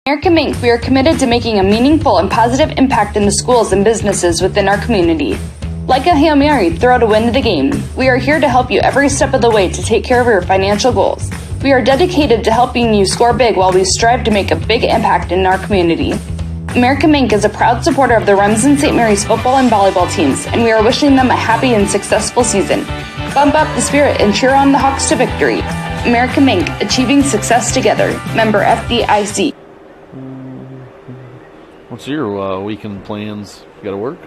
American Mink, we are committed to making a meaningful and positive impact in the schools and businesses within our community. Like a Hail Mary, throw to win the game. We are here to help you every step of the way to take care of your financial goals. We are dedicated to helping you score big while we strive to make a big impact in our community. American Mink is a proud supporter of the Remsen St. Mary's football and volleyball teams, and we are wishing them a happy and successful season. Bump up the spirit and cheer on the Hawks to victory. American Mink, achieving success together. Member FDIC. What's your weekend plans? You got to work?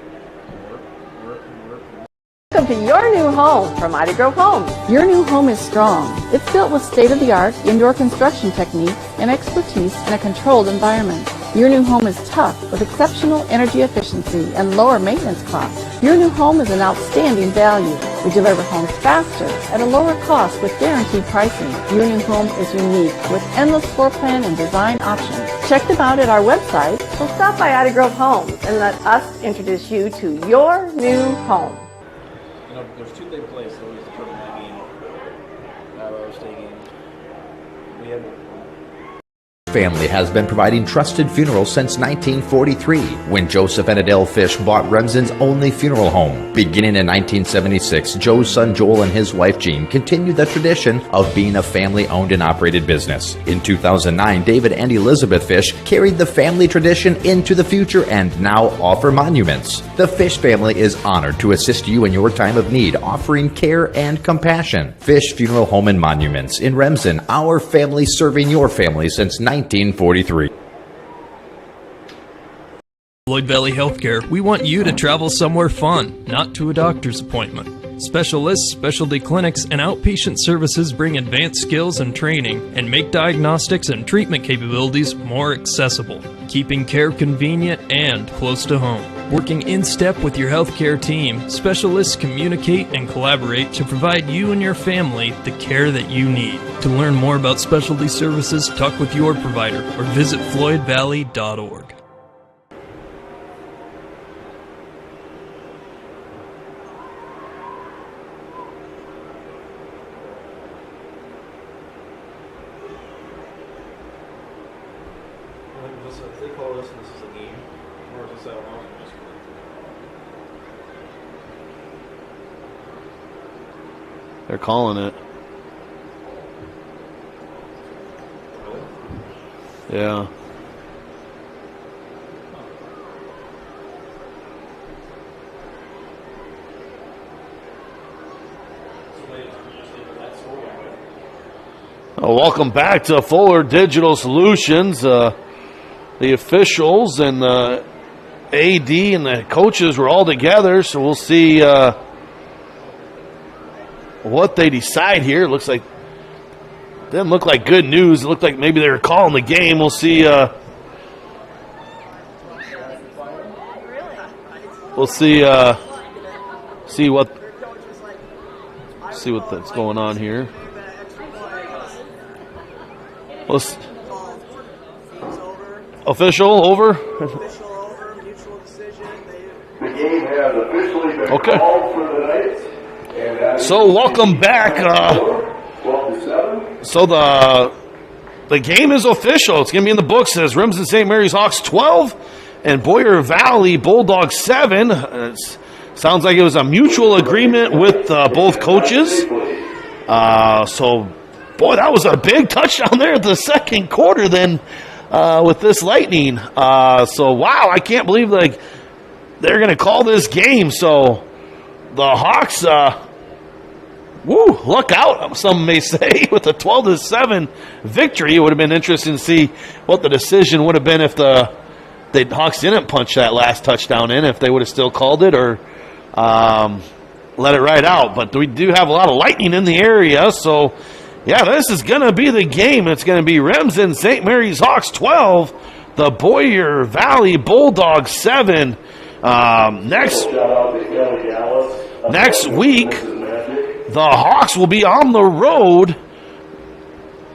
Welcome to your new home from Mighty Grove Homes. Your new home is strong. It's built with state-of-the-art indoor construction technique and expertise in a controlled environment. Your new home is tough with exceptional energy efficiency and lower maintenance costs. Your new home is an outstanding value. We deliver homes faster at a lower cost with guaranteed pricing. Your new home is unique with endless floor plan and design options. Check them out at our website. So stop by Mighty Grove Homes and let us introduce you to your new home. You know, there's two big plays always the tournament game, Iowa State game. We have Family has been providing trusted funerals since 1943, when Joseph and Adele Fish bought Remsen's only funeral home. Beginning in 1976, Joe's son Joel and his wife Jean continued the tradition of being a family-owned and operated business. In 2009, David and Elizabeth Fish carried the family tradition into the future and now offer monuments. The Fish family is honored to assist you in your time of need, offering care and compassion. Fish Funeral Home and Monuments in Remsen, our family serving your family since 1943. Floyd Valley Healthcare, we want you to travel somewhere fun, not to a doctor's appointment. Specialists, specialty clinics, and outpatient services bring advanced skills and training and make diagnostics and treatment capabilities more accessible, keeping care convenient and close to home. Working in step with your healthcare team, specialists communicate and collaborate to provide you and your family the care that you need. To learn more about specialty services, talk with your provider or visit floydvalley.org. They call this is a game, or is this out of They're calling it. Yeah. Welcome back to Fuller Digital Solutions. The officials and the AD and the coaches were all together, so we'll see what they decide here. It looks like didn't look like good news. It looked like maybe they were calling the game. We'll see. We'll see. See what that's going on here. Official over. The game has officially been called for the night. So welcome back. 12-7. So the game is official. It's going to be in the books as Remsen St. Mary's Hawks 12 and Boyer Valley Bulldogs 7. Sounds like it was a mutual agreement with both coaches. So, boy, that was a big touchdown there at the second quarter then with this Lightning. So, wow, I can't believe they're going to call this game. So, the Hawks, look out, some may say, with a 12-7 victory. It would have been interesting to see what the decision would have been if the Hawks didn't punch that last touchdown in, if they would have still called it or let it ride out. But we do have a lot of lightning in the area, so yeah, this is going to be the game. It's going to be Remsen St. Mary's Hawks 12, the Boyer Valley Bulldogs 7. Next week, the Hawks will be on the road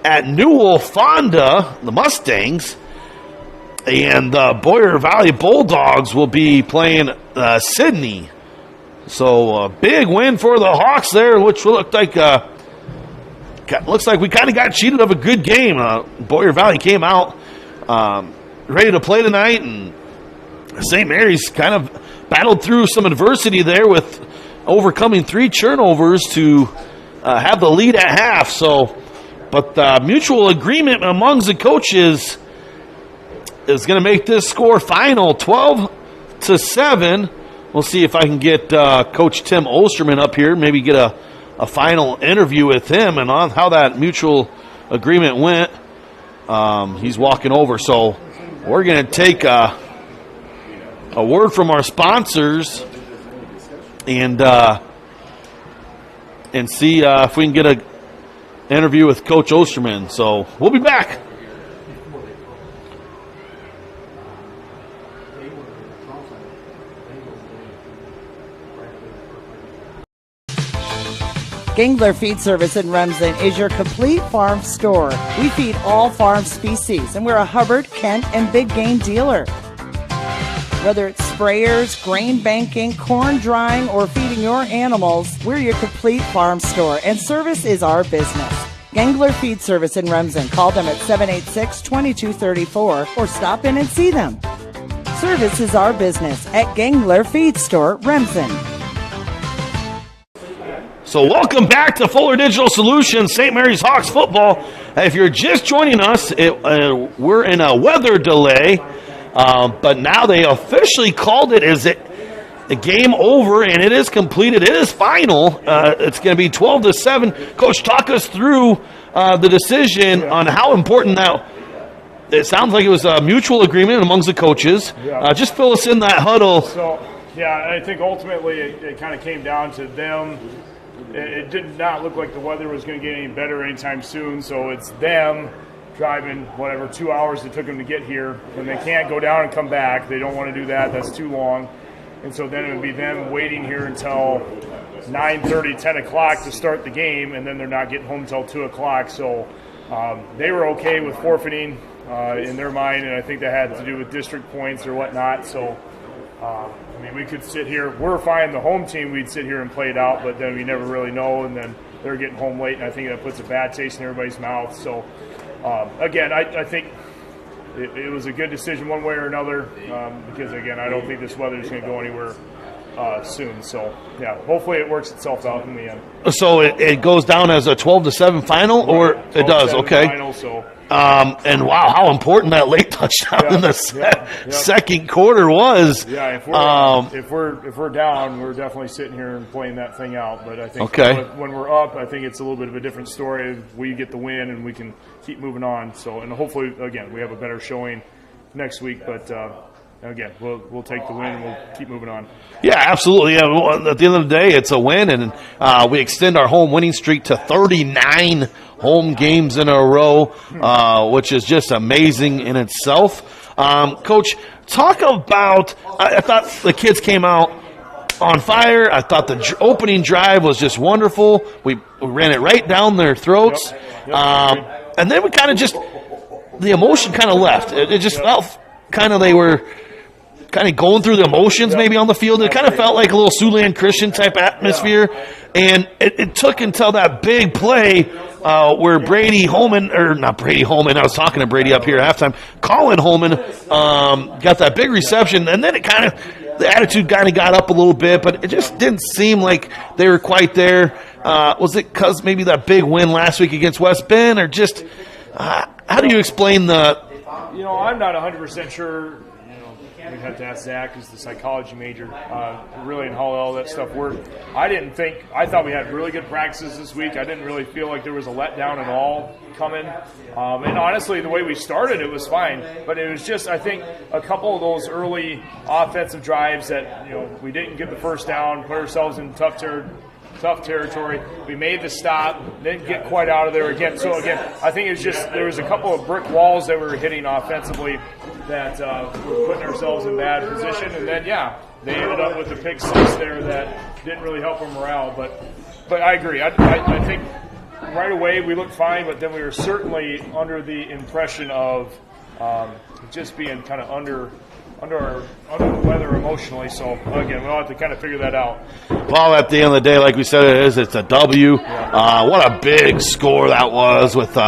at Newell Fonda, the Mustangs, and the Boyer Valley Bulldogs will be playing Sydney. So a big win for the Hawks there, which looks like we kind of got cheated of a good game. Boyer Valley came out ready to play tonight, and St. Mary's kind of battled through some adversity there with overcoming 3 turnovers to have the lead at half. So, but mutual agreement amongst the coaches is going to make this score final 12-7. We'll see if I can get Coach Tim Osterman up here, maybe get a final interview with him and on how that mutual agreement went. He's walking over, so we're going to take a word from our sponsors and see if we can get an interview with Coach Osterman. So we'll be back. Gangler Feed Service in Remsen is your complete farm store. We feed all farm species, and we're a Hubbard, Kent, and big game dealer. Whether it's sprayers, grain banking, corn drying, or feeding your animals, we're your complete farm store, and service is our business. Gangler Feed Service in Remsen. Call them at 786-2234 or stop in and see them. Service is our business at Gangler Feed Store, Remsen. So welcome back to Fuller Digital Solutions, St. Mary's Hawks football. If you're just joining us, we're in a weather delay, but now they officially called it as a game over, and it is completed. It is final. It's going to be 12-7. Coach, talk us through the decision on how important that. It sounds like it was a mutual agreement amongst the coaches. Yeah. Just fill us in that huddle. So, yeah, I think ultimately it kind of came down to them. It did not look like the weather was going to get any better anytime soon, so it's them driving, 2 hours it took them to get here, and they can't go down and come back. They don't want to do that. That's too long. And so then it would be them waiting here until 9:30, 10 o'clock to start the game, and then they're not getting home until 2 o'clock. So they were okay with forfeiting in their mind, and I think that had to do with district points or whatnot. So, I mean, we could sit here. We're fine, the home team, we'd sit here and play it out, but then we never really know, and then they're getting home late, and I think that puts a bad taste in everybody's mouth. So, again, I think it was a good decision one way or another because, again, I don't think this weather is going to go anywhere soon. So, yeah, hopefully it works itself out in the end. So it goes down as a 12-7 final, or it does? Okay. Final, so. And wow, how important that late touchdown in the second quarter was. Yeah, if we're down, we're definitely sitting here and playing that thing out. But I think when we're up, I think it's a little bit of a different story. We get the win and we can keep moving on. So, and hopefully, again, we have a better showing next week. But again, we'll take the win and we'll keep moving on. Yeah, absolutely. Yeah, well, at the end of the day, it's a win, and we extend our home winning streak to 39 home games in a row, which is just amazing in itself. Coach, talk about, I thought the kids came out on fire. I thought the opening drive was just wonderful. We ran it right down their throats. And then we kind of just, the emotion kind of left. It just felt kind of they were kind of going through the emotions maybe on the field. It kind of felt like a little Siouxland Christian type atmosphere. And it took until that big play where Brady Holman, or not Brady Holman, I was talking to Brady up here at halftime, Colin Holman got that big reception, and then it kind of, the attitude kind of got up a little bit, but it just didn't seem like they were quite there. Was it because maybe that big win last week against West Bend, or just, how do you explain the... I'm not 100% sure. We'd have to ask Zach, who's the psychology major, really, and how all that stuff worked. I thought we had really good practices this week. I didn't really feel like there was a letdown at all coming. And honestly, the way we started, it was fine. But it was just, I think, a couple of those early offensive drives that, we didn't get the first down, put ourselves in tough territory. We made the stop, didn't get quite out of there again. So, again, I think it's just there was a couple of brick walls that we were hitting offensively that were putting ourselves in bad position. And then, they ended up with the pick six there that didn't really help our morale. But I agree. I think right away we looked fine, but then we were certainly under the impression of just being kind of under the weather emotionally. So, again, we'll have to kind of figure that out. Well, at the end of the day, like we said, it's a W. What a big score that was. With we'll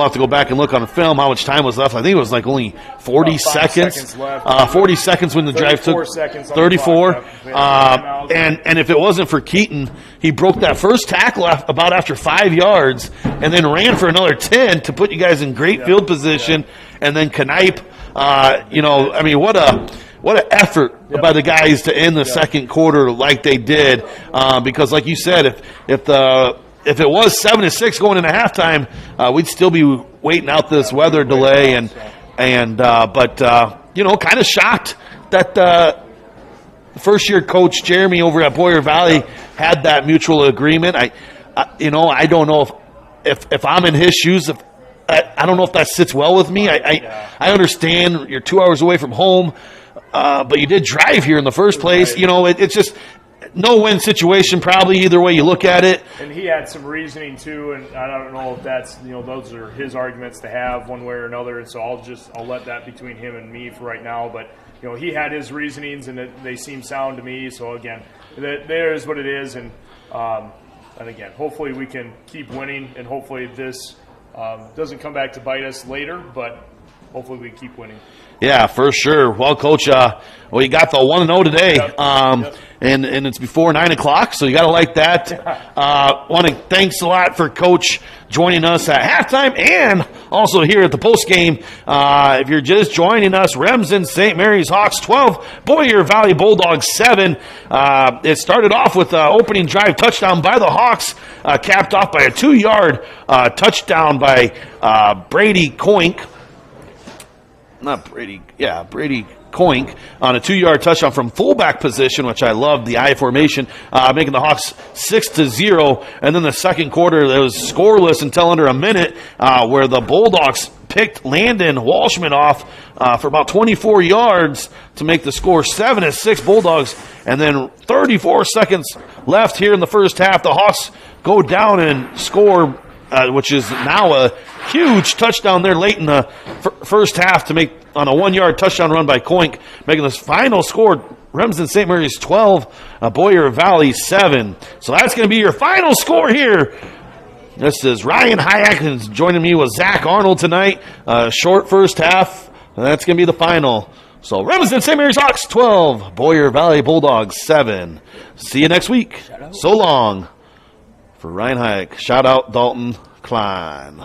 have to go back and look on the film how much time was left. I think it was like only 40 seconds. 40 seconds when the drive took. 34. And if it wasn't for Keaton, he broke that first tackle about after 5 yards and then ran for another 10 to put you guys in great field position. And then Knipe, what an effort by the guys to end the second quarter like they did. Because, like you said, if it was 7-6 going into halftime, we'd still be waiting out this weather delay. But kind of shocked that the first-year coach Jeremy over at Boyer Valley had that mutual agreement. I don't know if I'm in his shoes. I don't know if that sits well with me. I understand you're 2 hours away from home, but you did drive here in the first place. It's just no-win situation probably either way you look at it. And he had some reasoning too, and I don't know if that's those are his arguments to have one way or another. And so I'll let that between him and me for right now. But he had his reasonings, and they seem sound to me. So again, there is what it is, and again, hopefully we can keep winning, and hopefully this. Doesn't come back to bite us later, but hopefully we keep winning. Yeah, for sure. Well, Coach, you got the 1-0 today, and it's before 9 o'clock, so you got to like that. Thanks a lot for Coach joining us at halftime and also here at the postgame. If you're just joining us, Remsen St. Mary's Hawks 12, Boyer Valley Bulldogs 7. It started off with an opening drive touchdown by the Hawks, capped off by a 2-yard touchdown by Brady Coink. Brady Coink on a 2-yard touchdown from fullback position, which I love, the I formation, making the Hawks 6-0. And then the second quarter, it was scoreless until under a minute, where the Bulldogs picked Landon Walshman off for about 24 yards to make the score 7-6 Bulldogs. And then 34 seconds left here in the first half. The Hawks go down and score, which is now a huge touchdown there late in the first half to make on a 1-yard touchdown run by Coink, making this final score Remsen St. Mary's 12, Boyer Valley 7. So that's going to be your final score here. This is Ryan Hayek, who's joining me with Zach Arnold tonight. Short first half, and that's going to be the final. So Remsen St. Mary's Hawks 12, Boyer Valley Bulldogs 7. See you next week. So long. For Ryan Hayek, shout out Dalton Klein.